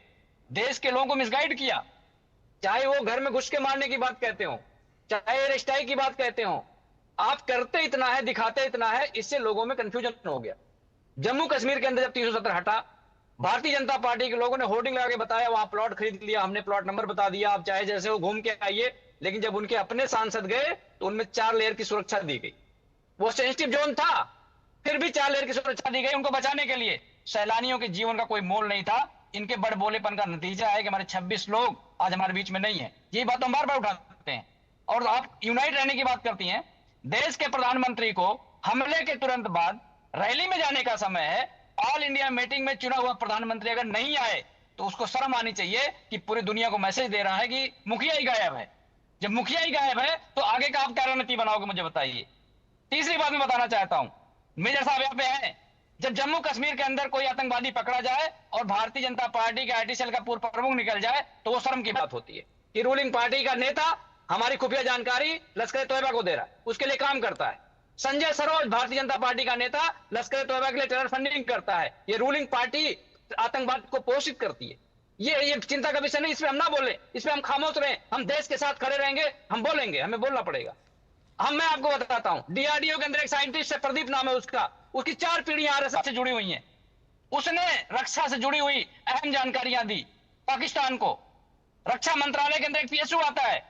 देश के लोगों को मिसगाइड किया, चाहे वो घर में घुस के मारने की बात कहते हो, चाहे एयर स्ट्राइक की बात कहते हो। आप करते इतना है, दिखाते इतना है, इससे लोगों में कंफ्यूजन हो गया। जम्मू कश्मीर के अंदर जब 370 हटा, भारतीय जनता पार्टी के लोगों ने होर्डिंग लगा के बताया वहां प्लॉट खरीद लिया, हमने प्लॉट नंबर बता दिया, आप चाहे जैसे वो घूम के आइए। लेकिन जब उनके अपने सांसद गए तो उनमें 4 लेयर की सुरक्षा दी गई। वो सेंसिटिव जोन था, फिर भी 4 लेयर की सुरक्षा दी गई उनको बचाने के लिए। सैलानियों के जीवन का कोई मोल नहीं था। इनके बड़बोलेपन का नतीजा है कि हमारे 26 लोग आज हमारे बीच में नहीं है। ये बात हम बार बार उठाते हैं। और आप यूनाइट रहने की बात करती हैं। देश के प्रधानमंत्री को हमले के तुरंत बाद रैली में जाने का समय है। ऑल इंडिया मीटिंग में चुना हुआ प्रधानमंत्री अगर नहीं आए तो उसको शर्म आनी चाहिए कि पूरी दुनिया को मैसेज दे रहा है कि मुखिया ही गायब है। जब मुखिया ही गायब है तो आगे का आप क्या रणनीति बनाओगे, मुझे बताइए। तीसरी बात मैं बताना चाहता हूं, मेजर साहब यहाँ पे हैं। जब जम्मू कश्मीर के अंदर कोई आतंकवादी पकड़ा जाए और भारतीय जनता पार्टी के आईटी सेल का पूर्व प्रमुख निकल जाए तो वो शर्म की बात होती है कि रूलिंग पार्टी का नेता हमारी खुफिया जानकारी लश्कर तोयबा को दे रहा है, उसके लिए काम करता है। संजय सरोज भारतीय जनता पार्टी का नेता लश्कर तोयबा के लिए टेरर फंडिंग करता है। ये रूलिंग पार्टी आतंकवाद को पोषित करती है। ये चिंता का विषय नहीं, इस पे हम ना बोले, इस पे हम खामोश रहे। हम देश के साथ खड़े रहेंगे, हम बोलेंगे, हमें बोलना पड़ेगा। मैं आपको बताता हूं, डीआरडीओ के अंदर एक साइंटिस्ट है, प्रदीप नाम है उसका, उसकी 4 पीढ़ियां आरएसएस से जुड़ी हुई हैं। उसने रक्षा से जुड़ी हुई अहम जानकारियां दी पाकिस्तान को। रक्षा मंत्रालय के अंदर एक पीएसयू आता है,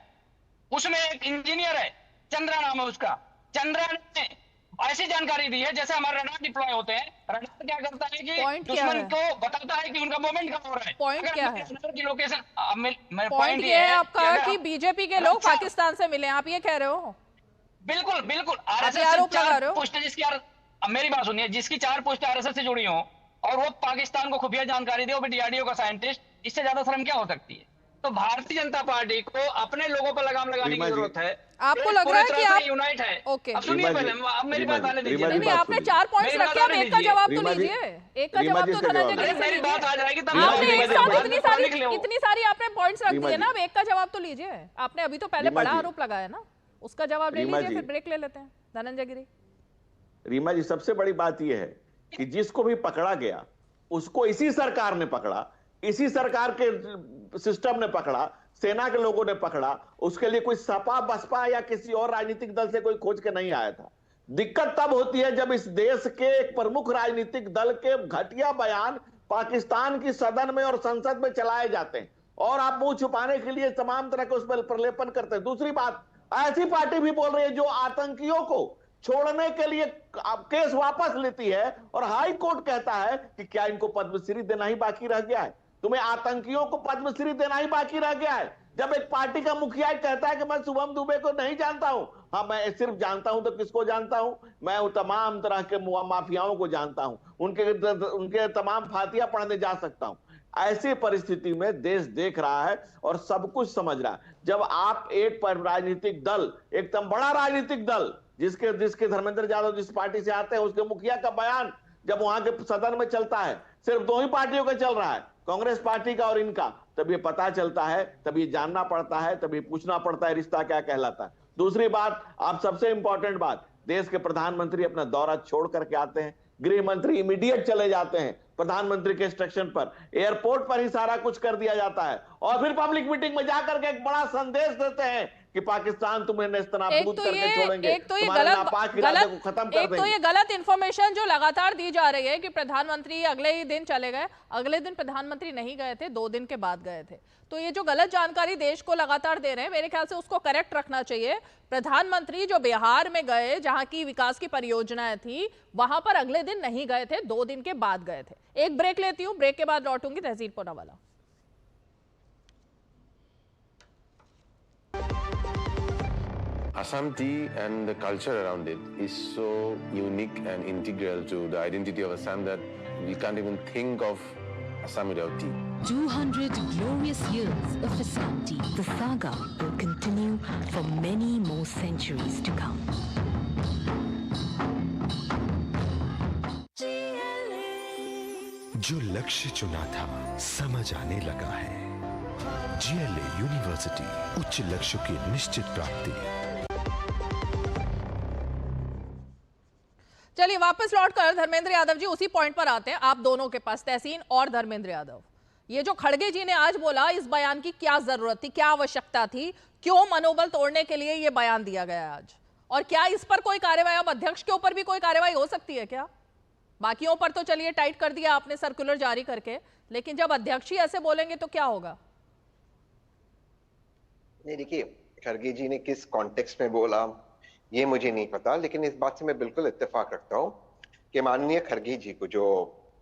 उसमें एक इंजीनियर है, चंद्रा नाम है उसका। चंद्रा ने ऐसी जानकारी दी है जैसे हमारे रडार डिप्लॉय होते हैं। रडार क्या करता है कि दुश्मन को बताता है कि उनका मूवमेंट कहां हो रहा है। पॉइंट क्या है? की लोकेशन पॉइंट ये है आपका कि बीजेपी के लोग पाकिस्तान से मिले, आप ये कह रहे हो? बिल्कुल बिल्कुल। आरोप लगा रहे हो? पोस्ट जिसकी मेरी बात सुनिए, जिसकी 4 पोस्ट आरएसएस से जुड़ी हो और वो पाकिस्तान को खुफिया जानकारी दे, वो भी डीआरडीओ का साइंटिस्ट, इससे ज्यादा शर्म क्या हो सकती है? तो भारतीय जनता पार्टी को अपने लोगों पर लगाम लगाने की जरूरत है। आपको लग रहा है कि आप यूनाइट है। ओके, अब सुनिए पहले, अब मेरी बात आने दीजिए। नहीं, आपने 4 पॉइंट्स रखे, आप एक का जवाब तो लीजिए। एक का जवाब तो धनंजय गिरी से मेरी बात आ जाएगी तब आपने एक साथ इतनी सारी आपने पॉइंट्स रख दिए ना, अब एक का जवाब तो लीजिए। आपने अभी तो पहले बड़ा आरोप लगाया ना, उसका जवाब ले लीजिए, फिर ब्रेक ले लेते हैं। धनंजय गिरी। रीमा जी, सबसे बड़ी बात यह है कि जिसको भी पकड़ा गया उसको इसी सरकार ने पकड़ा, इसी सरकार के सिस्टम ने पकड़ा, सेना के लोगों ने पकड़ा। उसके लिए कोई सपा बसपा या किसी और राजनीतिक दल से कोई खोज के नहीं आया था। दिक्कत तब होती है जब इस देश के एक प्रमुख राजनीतिक दल के घटिया बयान पाकिस्तान की सदन में और संसद में चलाए जाते हैं और आप मुंह छुपाने के लिए तमाम तरह के उस पर प्रलेपन करते हैं। दूसरी बात, ऐसी पार्टी भी बोल रही है जो आतंकियों को छोड़ने के लिए केस वापस लेती है और हाई कोर्ट कहता है कि क्या इनको पद्मश्री देना ही बाकी रह गया है? तुम्हें आतंकियों को पद्मश्री देना ही बाकी रह गया है? जब एक पार्टी का मुखिया कहता है कि मैं शुभम दुबे को नहीं जानता हूं, हाँ मैं सिर्फ जानता हूं तो किसको जानता हूं? मैं तमाम तरह के माफियाओं को जानता हूं, उनके तमाम फातिया पढ़ने जा सकता हूं। ऐसी परिस्थिति में देश देख रहा है और सब कुछ समझ रहा है। जब आप एक राजनीतिक दल, एकदम बड़ा राजनीतिक दल जिसके धर्मेंद्र यादव जिस पार्टी से आते हैं, उसके मुखिया का बयान जब वहां के सदन में चलता है, सिर्फ 2 ही पार्टियों का चल रहा है, कांग्रेस पार्टी का और इनका, तब ये पता चलता है, तब ये जानना पड़ता है, तब ये पूछना पड़ता है रिश्ता क्या कहलाता है। दूसरी बात, आप सबसे इंपॉर्टेंट बात, देश के प्रधानमंत्री अपना दौरा छोड़ करके आते हैं, गृह मंत्री इमीडिएट चले जाते हैं प्रधानमंत्री के इंस्ट्रक्शन पर, एयरपोर्ट पर ही सारा कुछ कर दिया जाता है और फिर पब्लिक मीटिंग में जाकर के एक बड़ा संदेश देते हैं कि पाकिस्तान तुम्हें नेस्तनाबूद करके छोड़ेंगे, तुम्हारे नापाक इरादे को खत्म कर देंगे। तो ये गलत इंफॉर्मेशन जो लगातार दी जा रही है कि प्रधानमंत्री अगले ही दिन चले गए, अगले दिन प्रधानमंत्री नहीं गए थे, 2 दिन के बाद गए थे। तो ये जो गलत जानकारी देश को लगातार दे रहे हैं, मेरे ख्याल से उसको करेक्ट रखना चाहिए। प्रधानमंत्री जो बिहार में गए, जहां की विकास की परियोजनाएं थी, वहां पर अगले दिन नहीं गए थे, 2 दिन के बाद गए थे। एक ब्रेक लेती हूँ, ब्रेक के बाद लौटूंगी। तहसील Poonawalla. Assam tea and the culture around it is so unique and integral to the identity of Assam that we can't even think of Assam without tea. 200 glorious years of Assam tea. The saga will continue for many more centuries to come. जो लक्ष्य चुना था समझ आने लगा है। GLA university, उच्च लक्ष्य की निश्चित प्राप्ति। चलिए वापस लौटकर धर्मेंद्र यादव जी उसी पॉइंट पर आते हैं, आप दोनों के पास, तहसीन और धर्मेंद्र यादव। ये जो खड़गे जी ने आज बोला, इस बयान की क्या जरूरत थी, क्या आवश्यकता थी, क्यों मनोबल तोड़ने के लिए ये बयान दिया गया आज, और क्या इस पर कोई कार्रवाई, अब अध्यक्ष के ऊपर भी कोई कार्रवाई हो सकती है क्या? बाकियों पर तो चलिए टाइट कर दिया आपने सर्कुलर जारी करके, लेकिन जब अध्यक्ष ही ऐसे बोलेंगे तो क्या होगा? नहीं, देखिए खड़गे जी ने किस कॉन्टेक्स्ट में बोला ये मुझे नहीं पता, लेकिन इस बात से मैं बिल्कुल इत्तेफाक रखता हूँ कि माननीय खड़गे जी को जो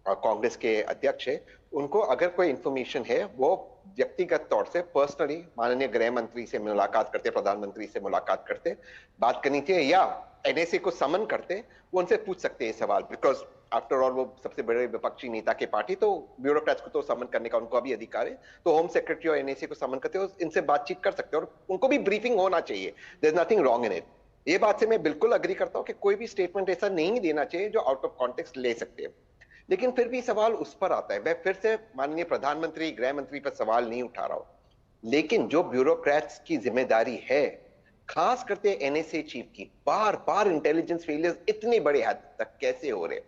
कांग्रेस के अध्यक्ष है, उनको अगर कोई इंफॉर्मेशन है वो व्यक्तिगत तौर से पर्सनली माननीय गृह मंत्री से मुलाकात करते, प्रधानमंत्री से मुलाकात करते, बात करनी चाहिए, या एनएसए को समन करते, वो उनसे पूछ सकते हैं सवाल, बिकॉज आफ्टर ऑल वो सबसे बड़े विपक्षी नेता के पार्टी, तो ब्यूरोक्रेट्स को तो समन करने का उनको अभी अधिकार है, तो होम सेक्रेटरी और एनएसए को समन करते हो, इनसे बातचीत कर सकते हो और उनको भी ब्रीफिंग होना चाहिए। There is nothing wrong in it. ये बात से मैं बिल्कुल अग्री करता हूँ कि कोई भी स्टेटमेंट ऐसा नहीं देना चाहिए जो आउट ऑफ कॉन्टेक्स्ट ले सकते हैं, लेकिन फिर भी सवाल उस पर आता है। मैं फिर से माननीय प्रधानमंत्री, गृह मंत्री पर सवाल नहीं उठा रहा हूं, लेकिन जो ब्यूरोक्रेट्स की जिम्मेदारी है, खास करके एनएसए चीफ की, बार बार इंटेलिजेंस फेलियर्स इतने बड़े हद तक कैसे हो रहे,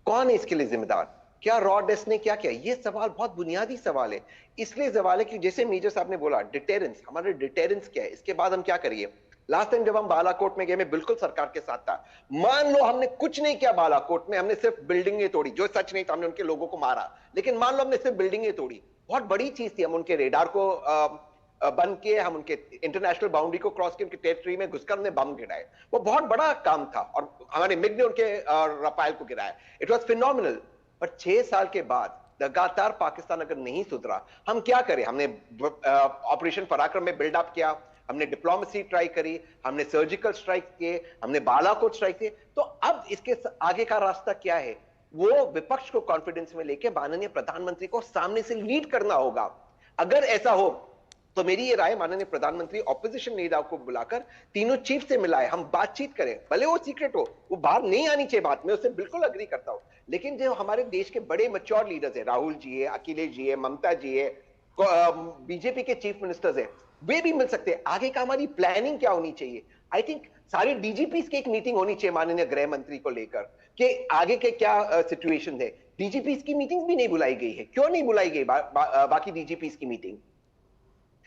कौन है इसके लिए जिम्मेदार? क्या रॉ डेस्क ने क्या किया? ये सवाल बहुत बुनियादी सवाल है। इसलिए सवाल है कि जैसे मेजर साहब ने बोला, डिटेरेंस, हमारे डिटेरेंस क्या है, इसके बाद हम क्या करिए? लास्ट टाइम जब हम बालाकोट में गए, मैं बिल्कुल सरकार के साथ था। मान लो हमने कुछ नहीं किया बालाकोट में, हमने सिर्फ बिल्डिंगें तोड़ी, जो सच नहीं था, हमने उनके लोगों को मारा, लेकिन मान लो हमने सिर्फ बिल्डिंगें तोड़ी, बहुत बड़ी चीज थी। हम उनके रेडार को बंद किए, हम उनके इंटरनेशनल बाउंड्री को क्रॉस किए, उनके टेरिटरी में घुसकर हमने बम गिराए, वो बहुत बड़ा काम था, और हमारे मिग ने उनके रफाल को गिराया। It was phenomenal. पर 6 साल के बाद लगातार पाकिस्तान अगर नहीं सुधरा, हम क्या करें? हमने ऑपरेशन पराक्रम में बिल्डअप किया, हमने डिप्लोमेसी ट्राई करी, हमने सर्जिकल स्ट्राइक किए, हमने बालाकोट स्ट्राइक किए, तो अब इसके आगे का रास्ता क्या है? वो विपक्ष को कॉन्फिडेंस में लेके माननीय प्रधानमंत्री को सामने से लीड करना होगा। अगर ऐसा हो तो मेरी ये राय, माननीय प्रधानमंत्री ऑपोजिशन नेताओं को बुलाकर तीनों चीफ से मिलाए, हम बातचीत करें, भले वो सीक्रेट हो, वो बाहर नहीं आनी चाहिए बात, मैं उससे बिल्कुल अग्री करता हूं, लेकिन जो हमारे देश के बड़े मैच्योर लीडर्स है, राहुल जी है, अखिलेश जी है, ममता जी है, बीजेपी के चीफ मिनिस्टर्स है, वे भी मिल सकते हैं। आगे का हमारी प्लानिंग क्या होनी चाहिए? आई थिंक सारे डीजीपी की एक मीटिंग होनी चाहिए माननीय गृह मंत्री को लेकर कि आगे के क्या सिचुएशन है। डीजीपी की मीटिंग भी नहीं बुलाई गई है, क्यों नहीं बुलाई गई बाकी डीजीपी की मीटिंग?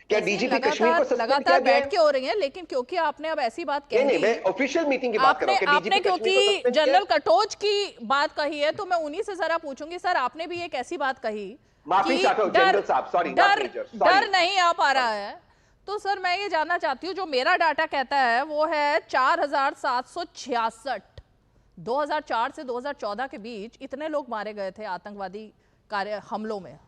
क्या डीजीपी कश्मीर को लगातार बैठ के हो रही है, लेकिन क्योंकि आपने अब ऐसी बात कही, नहीं, मैं ऑफिशियल मीटिंग की बात कर रहा हूं, आपने क्योंकि जनरल कटोच की बात कही है, तो मैं उन्हीं से जरा पूछूंगी, सर आपने भी एक ऐसी बात कही माफी चाहता हूं जनरल साहब, सॉरी, डर नहीं आ पा रहा है, तो सर मैं ये जानना चाहती हूँ, जो मेरा डाटा कहता है वो है 4766, 2004 से 2014 के बीच इतने लोग मारे गए थे आतंकवादी हमलों में।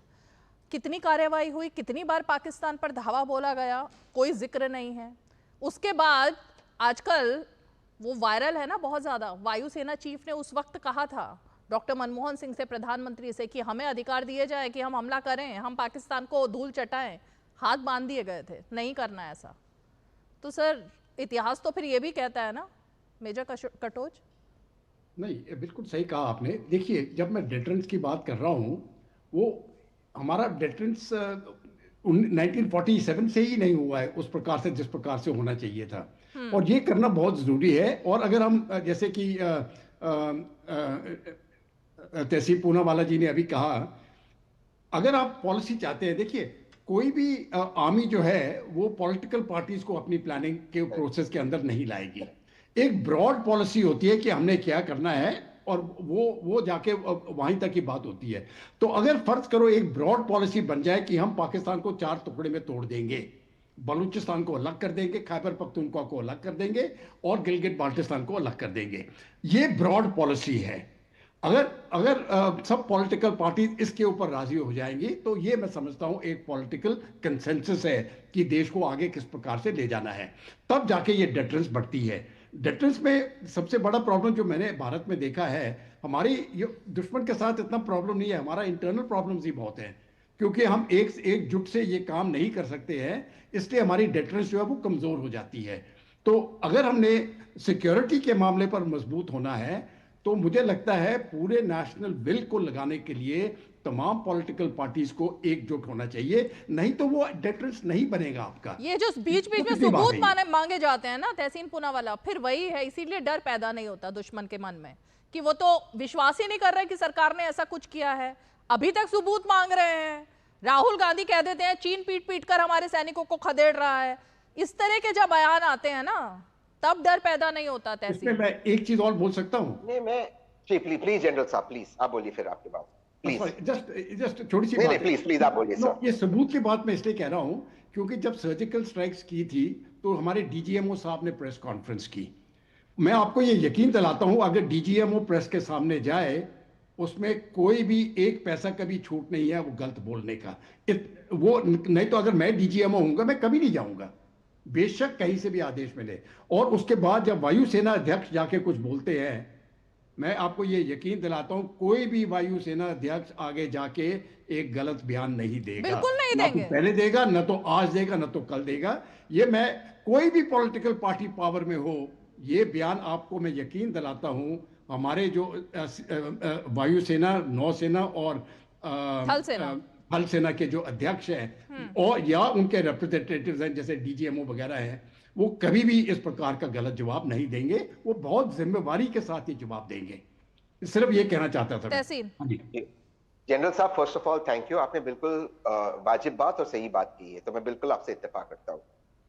कितनी कार्यवाही हुई, कितनी बार पाकिस्तान पर धावा बोला गया, कोई जिक्र नहीं है। उसके बाद आजकल वो वायरल है ना बहुत ज्यादा, वायुसेना चीफ ने उस वक्त कहा था डॉक्टर मनमोहन सिंह से, प्रधानमंत्री से, कि हमें अधिकार दिए जाए कि हम हमला करें, हम पाकिस्तान को धूल चटाएं। हाथ बांध दिए गए थे, नहीं करना ऐसा। तो सर इतिहास तो फिर ये भी कहता है ना मेजर कटोच? नहीं, बिल्कुल सही कहा आपने। देखिए, जब मैं डिटरेंस की बात कर रहा हूँ, वो हमारा डिटरेंस 1947 से ही नहीं हुआ है उस प्रकार से जिस प्रकार से होना चाहिए था, और ये करना बहुत ज़रूरी है। और अगर हम जैसे कि तहसील पूनावाला जी ने अभी कहा, अगर आप पॉलिसी चाहते हैं, देखिए कोई भी आर्मी जो है वो पॉलिटिकल पार्टीज को अपनी प्लानिंग के प्रोसेस के अंदर नहीं लाएगी। एक ब्रॉड पॉलिसी होती है कि हमने क्या करना है, और वो जाके वहीं तक की बात होती है। तो अगर फर्ज करो एक ब्रॉड पॉलिसी बन जाए कि हम पाकिस्तान को 4 टुकड़े में तोड़ देंगे, बलूचिस्तान को अलग कर देंगे, खैबर पख्तूनख्वा को अलग कर देंगे, और गिलगित बाल्टिस्तान को अलग कर देंगे, ये ब्रॉड पॉलिसी है। अगर सब पॉलिटिकल पार्टी इसके ऊपर राजी हो जाएंगी, तो ये मैं समझता हूं एक पॉलिटिकल कंसेंसस है कि देश को आगे किस प्रकार से ले जाना है, तब जाके ये डिटरेंस बढ़ती है। डिटरेंस में सबसे बड़ा प्रॉब्लम जो मैंने भारत में देखा है, हमारी दुश्मन के साथ इतना प्रॉब्लम नहीं है, हमारा इंटरनल प्रॉब्लम्स ही बहुत हैं, क्योंकि हम एकजुट से ये काम नहीं कर सकते हैं, इसलिए हमारी डिटरेंस जो है वो कमज़ोर हो जाती है। तो अगर हमने सिक्योरिटी के मामले पर मजबूत होना है, तो मुझे लगता है पूरे नेशनल विल को लगाने के लिए तमाम पॉलिटिकल पार्टीज को एकजुट होना चाहिए, नहीं तो वो डिटरेंस नहीं बनेगा आपका। ये जो बीच बीच में सबूत मांगे जाते हैं ना तहसीन पूनावाला, फिर वही है, इसीलिए डर पैदा नहीं होता दुश्मन के मन में कि वो तो विश्वास ही नहीं कर रहे कि सरकार ने ऐसा कुछ किया है। अभी तक सबूत मांग रहे हैं, राहुल गांधी कह देते हैं चीन पीट पीट कर हमारे सैनिकों को खदेड़ रहा है। इस तरह के जब बयान आते हैं ना, तब डर पैदा नहीं होता। तहसीन, मैं एक चीज और बोल सकता हूँ? नहीं, मैं प्लीज जनरल साहब, प्लीज आप बोलिए, फिर आपके बाद जस्ट छोटी सी बात, प्लीज आप बोलिए सर। ये सबूत की बात मैं इसलिए कह रहा हूं क्योंकि जब सर्जिकल स्ट्राइक्स की थी तो हमारे डीजीएमओ साहब ने प्रेस कॉन्फ्रेंस की। मैं आपको ये यकीन दिलाता हूं, अगर डीजीएमओ प्रेस के सामने जाए उसमें कोई भी एक पैसा कभी छूट नहीं है वो गलत बोलने का। वो नहीं तो अगर मैं डीजीएमओ होऊंगा मैं कभी नहीं जाऊंगा, बेशक कहीं से भी आदेश मिले। और उसके बाद जब वायुसेना अध्यक्ष जाके कुछ बोलते हैं, मैं आपको ये यकीन दिलाता हूं कोई भी वायुसेना अध्यक्ष आगे जाके एक गलत बयान नहीं देगा, बिल्कुल नहीं ना देंगे। तो पहले देगा, ना तो आज देगा, ना तो कल देगा। ये मैं कोई भी पॉलिटिकल पार्टी पावर में हो, ये बयान आपको मैं यकीन दिलाता हूं हमारे जो वायुसेना, नौसेना और थल सेना के जो अध्यक्ष हैं और या उनके रिप्रेजेंटेटिव्स हैं जैसे डीजीएमओ वगैरह हैं, वो कभी भी इस प्रकार का गलत जवाब नहीं देंगे। वो बहुत जिम्मेवारी के साथ ये जवाब देंगे। सिर्फ ये कहना चाहता था। जनरल साहब, first of all thank you, आपने बिल्कुल वाजिब बात और सही बात की है, तो मैं बिल्कुल आपसे इत्तेफाक करता हूँ।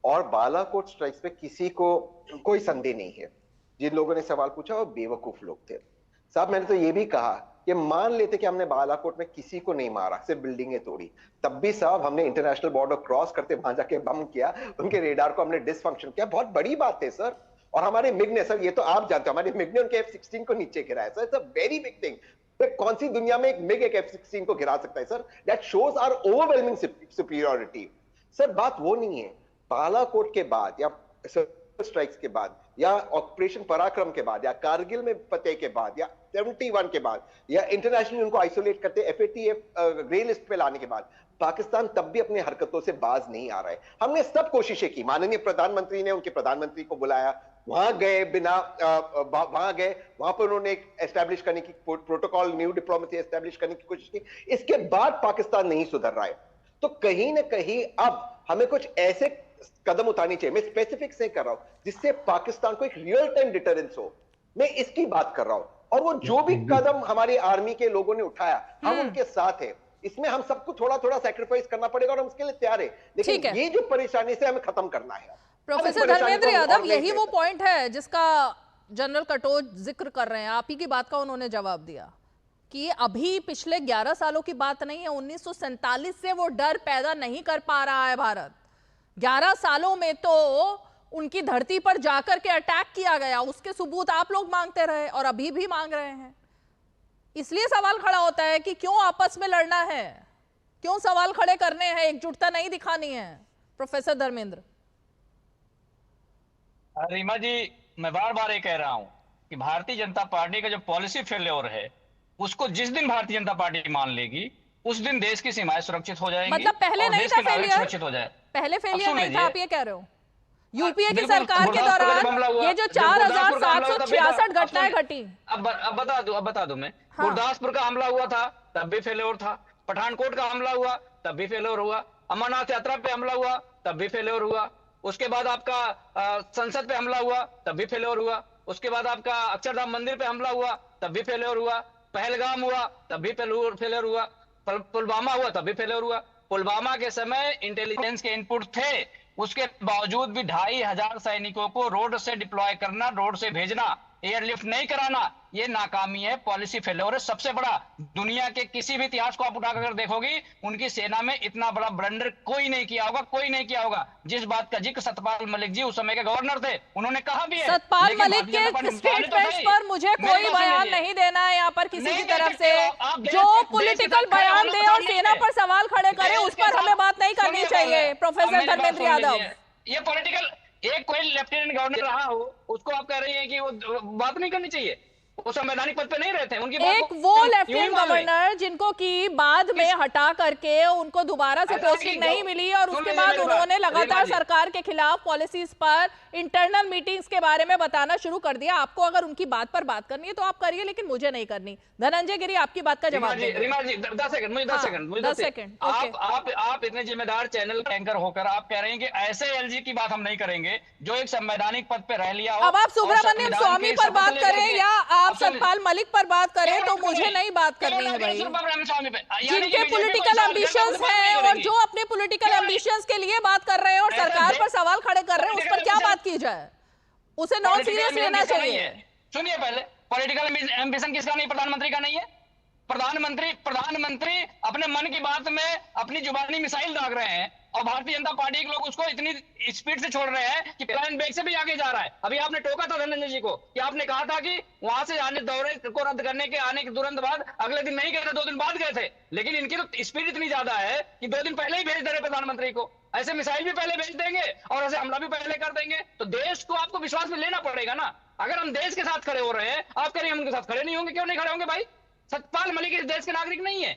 और बालाकोट स्ट्राइक्स पे किसी को कोई संदेह नहीं है। जिन लोगों ने सवाल पूछा वो बेवकूफ लोग थे साहब। मैंने तो ये भी कहा कि मान लेते कि हमने बालाकोट में किसी को नहीं मारा, सिर्फ बिल्डिंगें तोड़ी, तब भी साहब हमने इंटरनेशनल बॉर्डर क्रॉस करते वहां जाके बम किया, उनके रेडार को हमने डिसफंक्शन किया। बहुत बड़ी बात है सर। और हमारे मिग ने, सर ये तो आप जानते हो, हमारे मिग ने उनके F-16 को नीचे गिराया sir. It's a very big thing. कौन सी दुनिया में एक मिग एक F-16 को गिरा सकता है sir? That shows our overwhelming superiority. Sir बात वो नहीं है। बालाकोट के बाद या स्ट्राइक्स के बाद या ऑपरेशन पराक्रम के बाद या कारगिल में फतेह के बाद या 71 के बाद या इंटरनेशनली उनको आइसोलेट करते FATF ग्रे लिस्ट पे लाने के बाद पाकिस्तान तब भी अपनी हरकतों से बाज नहीं आ रहा है। हमने सब कोशिशें की। माननीय प्रधानमंत्री ने उनके प्रधानमंत्री को बुलाया, वहां गए, बिना वहां गए, वहां पर उन्होंने एक एस्टैब्लिश करने की प्रोटोकॉल, न्यू डिप्लोमेसी एस्टैब्लिश करने की कोशिश की। इसके बाद पाकिस्तान नहीं सुधर रहा है। तो कहीं ना कहीं अब हमें कुछ ऐसे कदम उठानी चाहिए। मैं स्पेसिफिक से कर रहा हूं जिससे पाकिस्तान को एक रियल टाइम डिटरेंस हो। मैं इसकी बात कर रहा हूं। और वो जो भी कदम हमारी आर्मी के लोगों ने उठाया, हम उनके साथ हैं। इसमें हम सबको थोड़ा थोड़ा सैक्रिफाइस करना पड़ेगा और हम इसके लिए तैयार है। लेकिन ये जो परेशानी से हमें खत्म करना है। प्रोफेसर धर्मेंद्र यादव, यही वो पॉइंट है जिसका जनरल कटोच जिक्र कर रहे हैं। आप ही की बात का उन्होंने जवाब दिया कि अभी पिछले 11 सालों की बात नहीं है, 1947 से वो डर पैदा नहीं कर पा रहा है भारत। 11 सालों में तो उनकी धरती पर जाकर के अटैक किया गया, उसके सबूत आप लोग मांगते रहे और अभी भी मांग रहे हैं। इसलिए सवाल खड़ा होता है कि क्यों आपस में लड़ना है, क्यों सवाल खड़े करने हैं, एकजुटता नहीं दिखानी है। प्रोफेसर धर्मेंद्र। रीमा जी, मैं बार बार ये कह रहा हूं कि भारतीय जनता पार्टी का जो पॉलिसी फेल्योर है, उसको जिस दिन भारतीय जनता पार्टी मान लेगी उस दिन देश की सीमाएं सुरक्षित हो जाएंगी। मतलब पहले नहीं था फेलियर, सुरक्षित हो जाए। पहले फेलियर नहीं था, आप ये कह रहे हो? यूपीए की सरकार के दौरान ये जो 4766 घटनाएं घटी, अब बता दूं मैं। गुरदासपुर का हमला हुआ था तब भी फेलियर था, पठानकोट का हमला हुआ तब भी फेलियर हुआ, अमरनाथ यात्रा पे हमला हुआ तब भी फेलियर हुआ, उसके बाद आपका संसद पे हमला हुआ तब भी फेलियर हुआ, उसके बाद आपका अक्षरधाम मंदिर पे हमला हुआ तब भी फेलियर हुआ, पहलगाम हुआ तब भी फेलियर हुआ, पुलवामा हुआ तब भी फेलियर हुआ। पुलवामा के समय इंटेलिजेंस के इनपुट थे, उसके बावजूद भी 2500 सैनिकों को रोड से डिप्लॉय करना, रोड से भेजना, एयरलिफ्ट नहीं कराना, ये नाकामी है, पॉलिसी फेलियर है सबसे बड़ा। दुनिया के किसी भी इतिहास को आप उठाकर देखोगी, उनकी सेना में इतना बड़ा ब्लंडर कोई नहीं किया होगा, कोई नहीं किया होगा। जिस बात का जिक्र सतपाल मलिक जी उस समय के गवर्नर थे, उन्होंने कहा भी है। सतपाल मलिक के स्टेटमेंट्स पर मुझे कोई बयान नहीं देना है यहाँ पर किसी की तरफ से। जो पॉलिटिकल बयान दे और सेना पर सवाल खड़े करे, उस पर हमें बात नहीं करनी चाहिए। प्रोफेसर धर्मेंद्र यादव, ये पॉलिटिकल, एक कोई लेफ्टिनेंट गवर्नर रहा हो, उसको आप कह रही हैं कि वो बात नहीं करनी चाहिए, वो संवैधानिक पद पे नहीं रहते हैं। उनकी एक वो लेफ्टिनेंट गवर्नर जिनको की बाद में हटा करके उनको दोबारा से पोस्टिंग नहीं मिली और उसके बाद उन्होंने लगातार सरकार के खिलाफ पॉलिसीज पर, इंटरनल मीटिंग्स के बारे में बताना शुरू कर दिया। आपको अगर उनकी बात पर बात करनी है तो आप करिए, लेकिन मुझे नहीं करनी। धनंजय गिरी, आपकी बात का जवाब दें। रीमा जी 10 सेकंड, मुझे 10 सेकंड। आप इतने जिम्मेदार चैनल के एंकर होकर आप कह रहे हैं कि ऐसे एलजी की बात हम नहीं करेंगे जो एक संवैधानिक पद पे रह लिया हो। अब आप सुब्रमण्यम स्वामी पर बात करें या आप सतपाल मलिक पर बात करें, तो मुझे नहीं बात करनी है भाई। जिनके पॉलिटिकल एम्बिशंस हैं और जो अपने पॉलिटिकल एम्बिशंस के लिए बात कर रहे हैं और सरकार पर सवाल खड़े कर रहे हैं, उस पर क्या बात की जाए? उसे नॉन सीरियस लेना चाहिए। सुनिए, पहले पॉलिटिकल एम्बिशन किसका नहीं? प्रधानमंत्री का नहीं है। प्रधानमंत्री अपने मन की बात में अपनी जुबानी मिसाइल दाग रहे हैं और भारतीय जनता पार्टी के लोग उसको इतनी स्पीड से छोड़ रहे हैं कि प्लान बैक से भी आगे जा रहा है। अभी आपने टोका था धनंजय जी को कि आपने कहा था कि वहां से आने दौरे को रद्द करने के आने के तुरंत बाद अगले दिन नहीं गए थे, 2 दिन बाद गए थे, लेकिन इनकी तो स्पीड इतनी ज्यादा है कि 2 दिन पहले ही भेज दे रहे प्रधानमंत्री को। ऐसे मिसाइल भी पहले भेज देंगे और ऐसे हमला भी पहले कर देंगे। तो देश को आपको विश्वास में लेना पड़ेगा ना। अगर हम देश के साथ खड़े हो रहे हैं, आप कह रहे हैं हम उनके साथ खड़े नहीं होंगे, क्यों नहीं खड़े होंगे भाई? सतपाल मलिक इस देश के नागरिक नहीं है।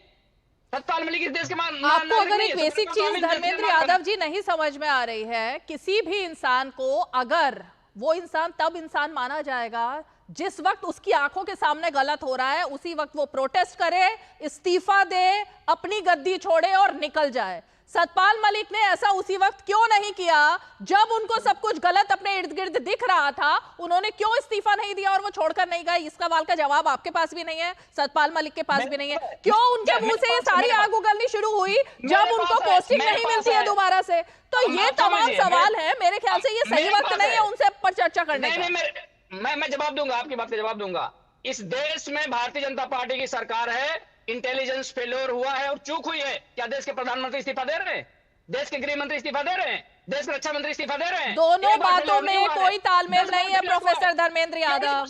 सतपाल मलिक इस देश के आपको अगर एक बेसिक चीज धर्मेंद्र यादव जी नहीं समझ में आ रही है, किसी भी इंसान को अगर वो इंसान तब इंसान माना जाएगा जिस वक्त उसकी आंखों के सामने गलत हो रहा है, उसी वक्त वो प्रोटेस्ट करे, इस्तीफा दे, अपनी गद्दी छोड़े और निकल जाए। सतपाल मलिक ने ऐसा उसी वक्त क्यों नहीं किया जब उनको सब कुछ गलत अपने इर्द गिर्द दिख रहा था? उन्होंने क्यों इस्तीफा नहीं दिया और वो छोड़कर नहीं गए? इस सवाल का जवाब आपके पास भी नहीं है, सतपाल मलिक के पास भी नहीं है। क्यों उनके मुंह से ये सारी आग उगलनी शुरू हुई जब उनको पोस्टिंग नहीं मिलती है दोबारा से? तो ये तमाम सवाल है, मेरे ख्याल से ये सही वक्त नहीं है उनसे पर चर्चा करने का। मैं जवाब दूंगा, आपकी बात का जवाब दूंगा। इस देश में भारतीय जनता पार्टी की सरकार है, इंटेलिजेंस फेल्योर हुआ है और चूक हुई है। क्या देश के प्रधानमंत्री इस्तीफा दे रहे हैं? देश के गृह मंत्री इस्तीफा दे रहे हैं? देश के रक्षा मंत्री इस्तीफा दे रहे हैं? दोनों बातों में कोई तालमेल नहीं है प्रोफेसर धर्मेंद्र यादव,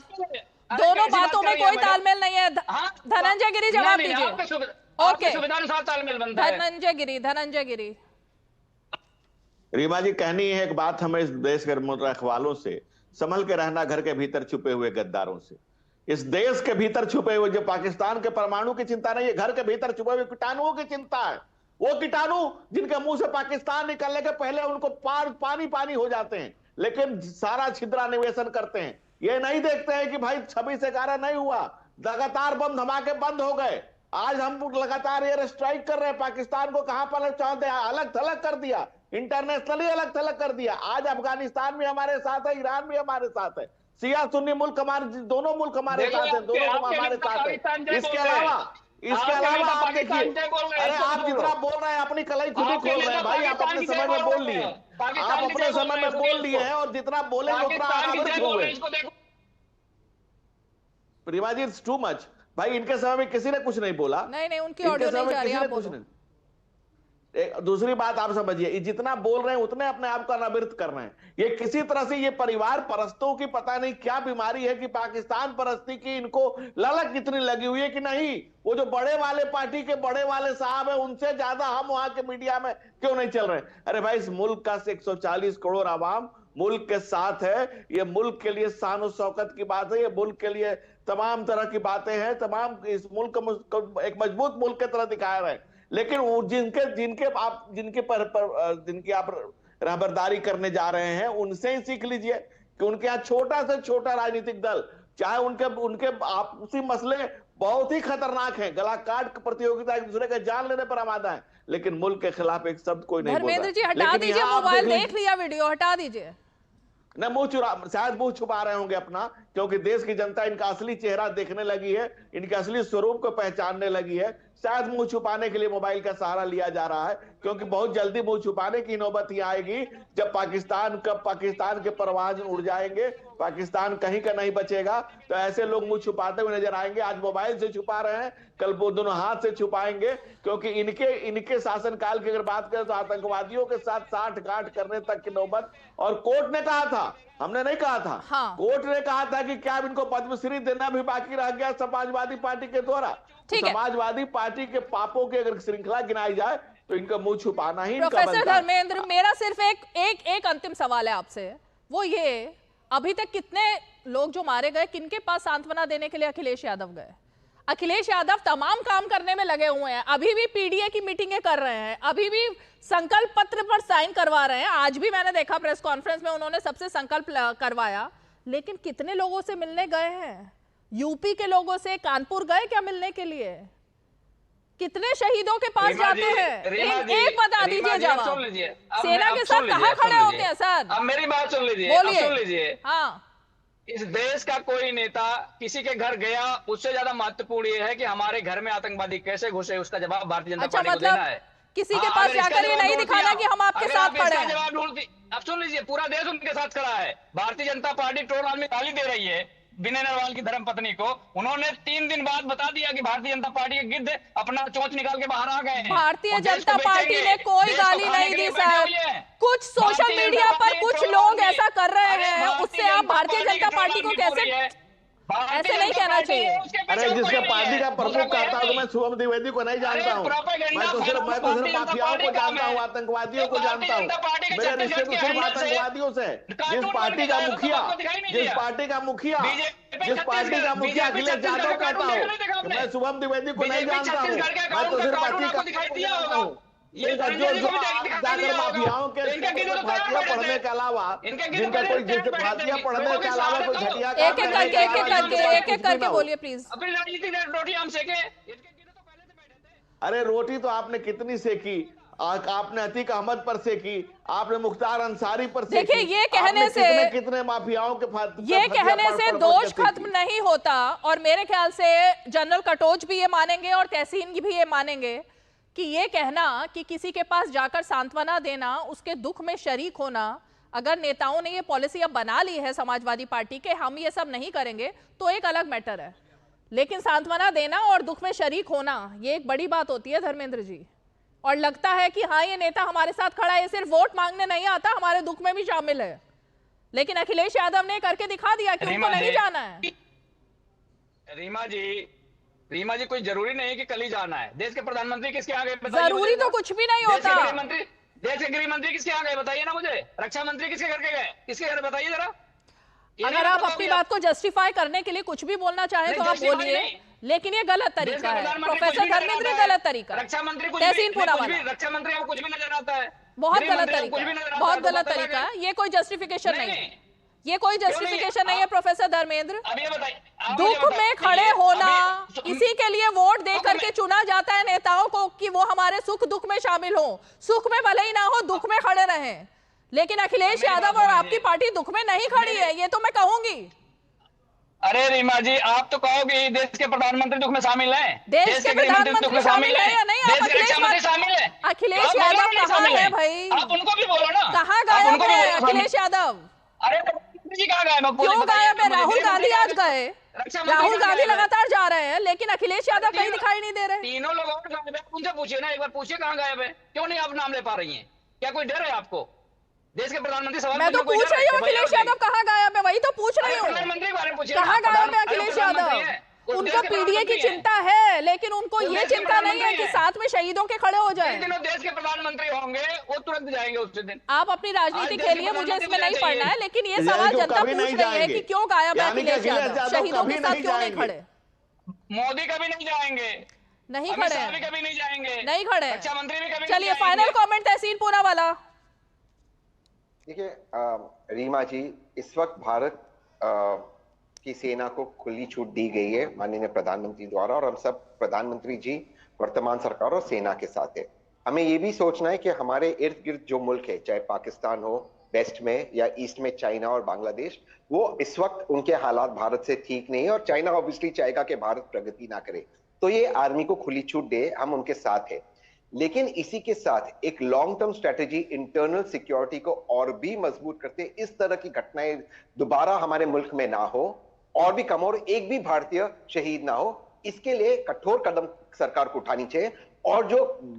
दोनों बातों में कोई तालमेल नहीं है। धनंजय गिरी जवाब दीजिए। ओके, सुविधानुसार तालमेल बनता है। धनंजय गिरी। रीमा जी, कहनी है एक बात हमें इस देश के रखवालों से, संभल के रहना घर के भीतर छुपे हुए गद्दारों से। इस देश के भीतर छुपे हुए, जो पाकिस्तान के परमाणु की चिंता नहीं है, घर के भीतर छुपे हुए कीटाणुओं की चिंता है। वो कीटाणु जिनके मुंह से पाकिस्तान निकलने के पहले उनको पानी पानी हो जाते हैं, लेकिन सारा छिद्रा निवेशन करते हैं। ये नहीं देखते हैं कि भाई 26/11 नहीं हुआ, लगातार बम धमाके बंद हो गए। आज हम लगातार एयर स्ट्राइक कर रहे हैं, पाकिस्तान को कहां पर चाहते हैं अलग थलग कर दिया, इंटरनेशनली अलग थलग कर दिया। आज अफगानिस्तान भी हमारे साथ है, ईरान भी हमारे साथ है, शिया सुन्नी मुल्क हमारे, दोनों मुल्क हमारे साथ हैं, दोनों हमारे साथ है। इसके अलावा आप देखिए, अरे आप जितना बोल रहे हैं अपनी कलाई खुद ही खोल रहे हैं भाई। आप अपने समय में बोल लिए, आप अपने समय में बोल लिए हैं और जितना बोलेंगे उतना आगे हुए। प्रिमा जी, इट्स टू मच भाई। इनके समय में किसी ने कुछ नहीं बोला। नहीं, उनकी ऑडियो नहीं जा रही, आप बोलो। दूसरी बात आप समझिए, जितना बोल रहे हैं उतने अपने आप का अनावृत कर रहे हैं। ये किसी तरह से ये परिवार परस्तों की पता नहीं क्या बीमारी है कि पाकिस्तान परस्ती की इनको ललक कितनी लगी हुई है कि नहीं, वो जो बड़े वाले पार्टी के बड़े वाले साहब है उनसे ज्यादा हम वहां के मीडिया में क्यों नहीं चल रहे? अरे भाई, इस मुल्क का 140 करोड़ आवाम मुल्क के साथ है। ये मुल्क के लिए शान और शौकत की बात है, ये मुल्क के लिए तमाम तरह की बातें हैं, तमाम इस मुल्क को एक मजबूत मुल्क की तरह दिखा रहे हैं। लेकिन वो जिनकी आप रहबरदारी करने जा रहे हैं उनसे ही सीख लीजिए कि उनके यहाँ छोटा से छोटा राजनीतिक दल, चाहे उनके आपसी मसले बहुत ही खतरनाक हैं, गला काट प्रतियोगिता एक दूसरे का जान लेने पर आमादा है, लेकिन मुल्क के खिलाफ एक शब्द कोई नहीं बोल रहा। धर्मेंद्र जी, हटा दीजिए मोबाइल, देख लिया वीडियो, हटा दीजिए। न शायद मुंह छुपा रहे होंगे अपना, क्योंकि देश की जनता इनका असली चेहरा देखने लगी है, इनके असली स्वरूप को पहचानने लगी है। शायद मुंह छुपाने के लिए मोबाइल का सहारा लिया जा रहा है, क्योंकि बहुत जल्दी मुंह छुपाने की नौबत ही आएगी जब पाकिस्तान के परवाज उड़ जाएंगे, पाकिस्तान कहीं का नहीं बचेगा, तो ऐसे लोग मुंह छुपाते हुए नजर आएंगे। आज मोबाइल से छुपा रहे हैं, कल वो दोनों हाथ से छुपाएंगे, क्योंकि इनके शासनकाल की अगर बात करें तो आतंकवादियों के साथ साठ-गांठ करने तक की नौबत। और कोर्ट ने कहा था, हमने नहीं कहा था, हाँ। कोर्ट ने कहा था कि क्या इनको पद्मश्री देना भी बाकी रह गया समाजवादी पार्टी के द्वारा। समाजवादी पार्टी के पापों की अगर श्रृंखला गिनाई जाए तो इनका मुंह छुपाना ही प्रोफेसर धर्मेंद्र, मेरा सिर्फ एक अंतिम सवाल है आपसे, वो ये, अभी तक कितने लोग जो मारे गए, किनके पास सांत्वना देने के लिए अखिलेश यादव गए? अखिलेश यादव तमाम काम करने में लगे हुए हैं, अभी भी पीडीए की मीटिंगें कर रहे हैं, अभी भी संकल्प पत्र पर साइन करवा रहे हैं। आज भी मैंने देखा प्रेस कॉन्फ्रेंस में उन्होंने सबसे संकल्प करवाया, लेकिन कितने लोगों से मिलने गए हैं? यूपी के लोगों से कानपुर गए क्या मिलने के लिए? कितने शहीदों के पास जाते हैं? एक बता दीजिए जवाब। सेना के साथ कहाँ खड़े होते हैं सर? अब मेरी बात सुन लीजिए, हाँ। इस देश का कोई नेता किसी के घर गया, उससे ज्यादा महत्वपूर्ण ये है कि हमारे घर में आतंकवादी कैसे घुसे, उसका जवाब भारतीय जनता पार्टी को देना है। किसी के पास जाकर ये नहीं दिखाना कि हम आपके साथ खड़े हैं। अब सुन लीजिए, पूरा देश उनके साथ खड़ा है। भारतीय जनता पार्टी टोल आदमी गाली दे रही है विनय नरवाल की धर्मपत्नी को, उन्होंने 3 दिन बाद बता दिया कि भारतीय जनता पार्टी के गिद्ध अपना चोंच निकाल के बाहर आ गए हैं। भारतीय जनता पार्टी ने कोई गाली नहीं दी सर। कुछ सोशल मीडिया पर कुछ लोग ऐसा कर रहे हैं, उससे आप भारतीय जनता पार्टी को कैसे, ऐसे नहीं कहना चाहिए। अरे जिसके पार्टी का प्रमुख कहता हूँ तो मैं शुभम द्विवेदी को नहीं जानता हूँ, मैं तो सिर्फ माफियाओं को जानता हूँ, आतंकवादियों को जानता हूँ। मेरे रिश्ते तो सिर्फ आतंकवादियों से। जिस पार्टी का मुखिया अखिलेश यादव कहता हूँ, मैं शुभम द्विवेदी को नहीं जानता हूँ, मैं तो सिर्फ पार्टी का जानता हूँ। जाकर माफियाओं के फांसियां पढ़ने के अलावा, जिनका कोई फांसियां पढ़ने के अलावा कोई घटिया एक एक करके बोलिए प्लीज। अपनी राजनीतिक रोटी हम सेके। अरे रोटी तो आपने कितनी सेकी, आपने अतीक अहमद पर सेकी, आपने मुख्तार अंसारी पर सेकी। देखिए ये कहने से कितने माफियाओं के ये कहने से दोष खत्म नहीं होता, और मेरे ख्याल से जनरल कटोच भी ये मानेंगे और तहसीन भी ये मानेंगे कि ये कहना कि किसी के पास जाकर सांत्वना देना, उसके दुख में शरीक होना, अगर नेताओं ने ये पॉलिसी अब बना ली है समाजवादी पार्टी के हम ये सब नहीं करेंगे तो एक अलग मैटर है, लेकिन सांत्वना देना और दुख में शरीक होना ये एक बड़ी बात होती है धर्मेंद्र जी। और लगता है कि हाँ ये नेता हमारे साथ खड़ा है, ये सिर्फ वोट मांगने नहीं आता, हमारे दुख में भी शामिल है। लेकिन अखिलेश यादव ने करके दिखा दिया कि उनको नहीं जाना है। रीमा जी कोई जरूरी नहीं कि कल ही जाना है। देश के प्रधानमंत्री किसके आ गए? जरूरी तो कुछ भी नहीं होता। देश के गृह मंत्री किसके आ गए बताइए ना मुझे। रक्षा मंत्री किसके घर के गए? किसके घर बताइए जरा। अगर आप अपनी बात को जस्टिफाई करने के लिए कुछ भी बोलना चाहें तो आप बोलिए, लेकिन ये गलत तरीका है प्रोफेसर धर्मेंद्र, गलत तरीका। रक्षा मंत्री तहसीन पूरा वाला रक्षा मंत्री को कुछ भी नजर आता है, बहुत गलत तरीका, बहुत गलत तरीका है। ये कोई जस्टिफिकेशन नहीं है, ये कोई जस्टिफिकेशन नहीं है प्रोफेसर धर्मेंद्र। दुख में खड़े होना, इसी के लिए वोट दे करके चुना जाता है नेताओं को कि वो हमारे सुख दुख में शामिल हो। सुख में भले ही ना हो, दुख में खड़े रहें। लेकिन अखिलेश यादव और आपकी पार्टी दुख में नहीं खड़ी है, ये तो मैं कहूंगी। अरे रीमा जी आप तो कहोगे देश के प्रधानमंत्री दुख में शामिल हैं। देश के प्रधानमंत्री शामिल है या नहीं? आप अखिलेश यादव कहाँ है भाई? आप उनको भी बोलो ना। कहाँ गायब है अखिलेश यादव? अरे जी कहाँ गायब? क्यों गायब है? राहुल गांधी आज गए, राहुल गांधी लगातार जा रहे हैं, लेकिन अखिलेश यादव कहीं दिखाई नहीं दे रहे। तीनों लोग और गायब है, उनसे पूछिए ना, एक बार पूछिए कहाँ गायब है। क्यों नहीं आप नाम ले पा रही हैं? क्या कोई डर है आपको? देश के प्रधानमंत्री सवाल मैं तो पूछ रही हूँ अखिलेश यादव कहाँ गायब है, वही तो पूछ रही हूँ। कहाँ गायब है अखिलेश यादव? उनको पीडीए की चिंता है, लेकिन उनको ये चिंता नहीं है कि साथ में शहीदों के खड़े हो जाए। देश के प्रधानमंत्री होंगे वो तुरंत जाएंगे उस दिन। आप अपनी राजनीति खेलिए, मुझे इसमें नहीं पढ़ना है, लेकिन ये सवाल जनता पूछ रही है कि क्यों गायब है अखिलेश यादव, शहीदों के साथ क्यों नहीं खड़े? मोदी कभी नहीं जाएंगे, नहीं खड़े, कभी नहीं जाएंगे, नहीं खड़े। रक्षा मंत्री भी कभी। चलिए फाइनल कमेंट तहसीन पूना वाला। देखिए रीमा जी, इस वक्त भारत की सेना को खुली छूट दी गई है माननीय प्रधानमंत्री द्वारा, और हम सब प्रधानमंत्री जी वर्तमान सरकार और सेना के साथ है। हमें ये भी सोचना है कि हमारे इर्द गिर्द जो मुल्क है, चाहे पाकिस्तान हो वेस्ट में या ईस्ट में चाइना और बांग्लादेश, वो इस वक्त उनके हालात भारत से ठीक नहीं है, और चाइना ऑब्वियसली चाहेगा कि भारत प्रगति ना करे, तो ये आर्मी को खुली छूट दे, हम उनके साथ है। लेकिन इसी के साथ एक long term strategy internal security को और भी मजबूत करते, इस तरह की घटनाएं दोबारा हमारे मुल्क में ना हो, और भी कम हो, और एक भी भारतीय शहीद ना हो, इसके लिए कठोर कदम सरकार को उठानी चाहिए। और जो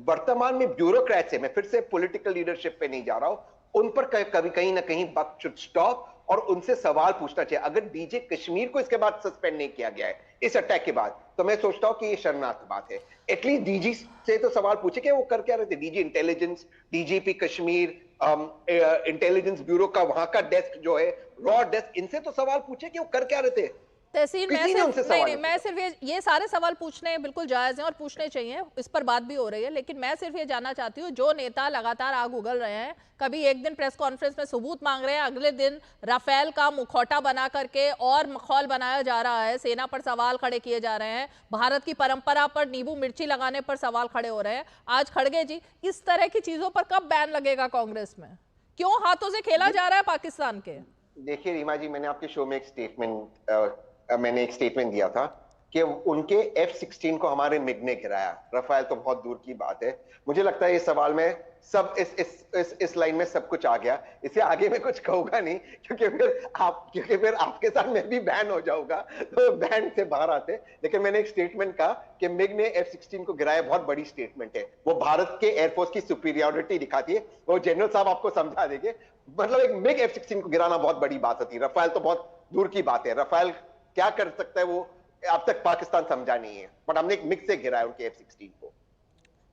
वर्तमान में ब्यूरोक्रेट्स है, मैं फिर से पॉलिटिकल लीडरशिप पे नहीं जा रहा हूं, उन पर कभी कहीं ना कहीं बक शुड स्टॉप और उनसे सवाल पूछना चाहिए। अगर डीजे कश्मीर को इसके बाद सस्पेंड नहीं किया गया है इस अटैक के बाद, तो मैं सोचता हूं कि ये शर्मनाक बात है। एटलीस्ट डीजी से तो सवाल पूछे कि वो कर क्या रहे थे। DG intelligence, DGP Kashmir, intelligence bureau का वहां का डेस्क जो है, रॉ डेस्क, इनसे तो सवाल पूछे कि वो कर क्या रहे थे। तहसीन मैं सिर्फ ये सारे सवाल पूछने बिल्कुल जायज हैं और पूछने चाहिए, इस पर बात भी हो रही है, लेकिन मैं सिर्फ ये जानना चाहती हूँ, जो नेता लगातार आग उगल रहे हैं, कभी एक दिन प्रेस कॉन्फ्रेंस में सबूत मांग रहे हैं, अगले दिन राफेल का मुखौटा बना करके और मखौल बनाया जा रहा है, सेना पर सवाल खड़े किए जा रहे हैं, भारत की परंपरा पर नींबू मिर्ची लगाने पर सवाल खड़े हो रहे हैं। आज खड़गे जी, इस तरह की चीजों पर कब बैन लगेगा कांग्रेस में? क्यों हाथों से खेला जा रहा है पाकिस्तान के? देखिए रीमा जी, मैंने आपके शो में एक स्टेटमेंट दिया था कि उनके F-16 को हमारे मिग ने गिराया। रफाल तो बहुत दूर की बात है। मुझे लगता है इस सवाल में सब इस लाइन में सब कुछ आ गया। इससे आगे मैं कुछ कहूंगा नहीं, क्योंकि फिर आपके साथ मैं भी बैन हो जाऊंगा, तो बैन से बाहर आते। लेकिन मैंने एक स्टेटमेंट कहा कि मिग ने F-16 को गिराया, बहुत बड़ी स्टेटमेंट है। वो भारत के एयरफोर्स की सुपीरियरिटी दिखाती है। वो जनरल साहब आपको समझा देंगे। मतलब एक मिग F-16 को गिराना बहुत बड़ी बात होती है। रफाल तो बहुत दूर की बात है। रफाल क्या कर सकता है वो अब तक पाकिस्तान समझा नहीं है, बट हमने एक मिग से गिराया उनके F-16 को।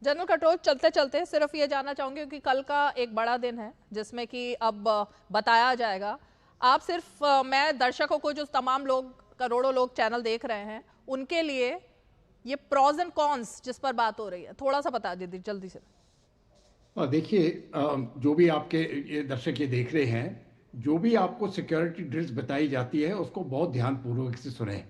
जनरल कटोच, चलते चलते सिर्फ ये जानना चाहूंगी क्योंकि कल का एक बड़ा दिन है जिसमें कि अब बताया जाएगा। आप सिर्फ मैं दर्शकों को, जो तमाम लोग, करोड़ों लोग चैनल देख रहे हैं, उनके लिए ये प्रॉज एंड कॉन्स जिस पर बात हो रही है थोड़ा सा बता दीजिए जल्दी से। देखिए, जो भी आपके ये दर्शक ये देख रहे हैं, जो भी आपको सिक्योरिटी ड्रिल्स बताई जाती है उसको बहुत ध्यानपूर्वक से सुने।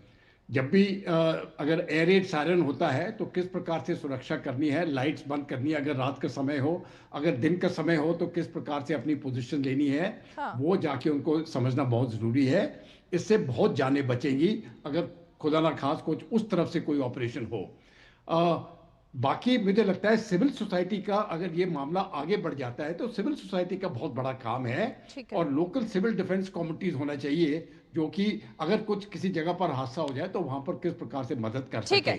जब भी अगर एयर रेड सायरन होता है तो किस प्रकार से सुरक्षा करनी है, लाइट्स बंद करनी है, अगर रात का समय हो, अगर दिन का समय हो तो किस प्रकार से अपनी पोजीशन लेनी है, वो जाके उनको समझना बहुत ज़रूरी है। इससे बहुत जानें बचेंगी अगर खुदा ना खास कुछ उस तरफ से कोई ऑपरेशन हो। बाकी मुझे लगता है सिविल सोसाइटी का अगर ये मामला आगे बढ़ जाता है तो सिविल सोसाइटी का बहुत बड़ा काम है, और लोकल सिविल डिफेंस कमिटीज होना चाहिए जो कि अगर कुछ किसी जगह पर हादसा हो जाए तो वहां पर किस प्रकार से मदद कर सके,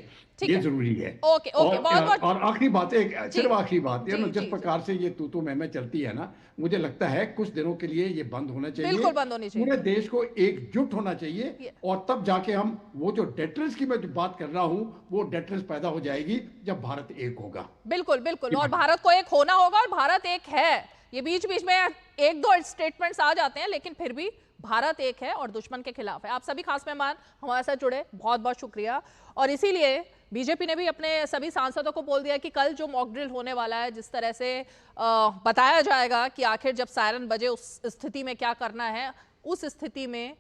ये जरूरी है। ओके, और आखिरी बात, एक सिर्फ आखिरी बात, जिस प्रकार से ये तू मैं चलती है ना, मुझे लगता है कुछ दिनों के लिए ये बंद होना चाहिए, बिल्कुल बंद होनी चाहिए। पूरे देश को एकजुट होना चाहिए, और तब जाके हम वो जो डेटरेंस की मैं जो बात कर रहा हूँ वो डेटरेंस पैदा हो जाएगी जब भारत एक होगा। बिल्कुल बिल्कुल, और भारत को एक होना होगा, और भारत एक है। ये बीच बीच में एक दो स्टेटमेंट्स आ जाते हैं, लेकिन फिर भी भारत एक है और दुश्मन के खिलाफ है। आप सभी खास मेहमान हमारे साथ जुड़े, बहुत बहुत शुक्रिया। और इसीलिए बीजेपी ने भी अपने सभी सांसदों को बोल दिया कि कल जो मॉक ड्रिल होने वाला है, जिस तरह से बताया जाएगा कि आखिर जब सायरन बजे उस स्थिति में क्या करना है, उस स्थिति में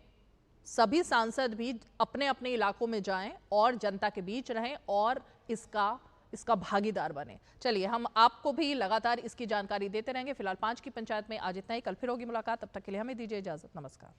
सभी सांसद भी अपने अपने इलाकों में जाएं और जनता के बीच रहें और इसका भागीदार बने। चलिए, हम आपको भी लगातार इसकी जानकारी देते रहेंगे। फिलहाल 5 की पंचायत में आज इतना ही। कल फिर होगी मुलाकात, तब तक के लिए हमें दीजिए इजाजत। नमस्कार।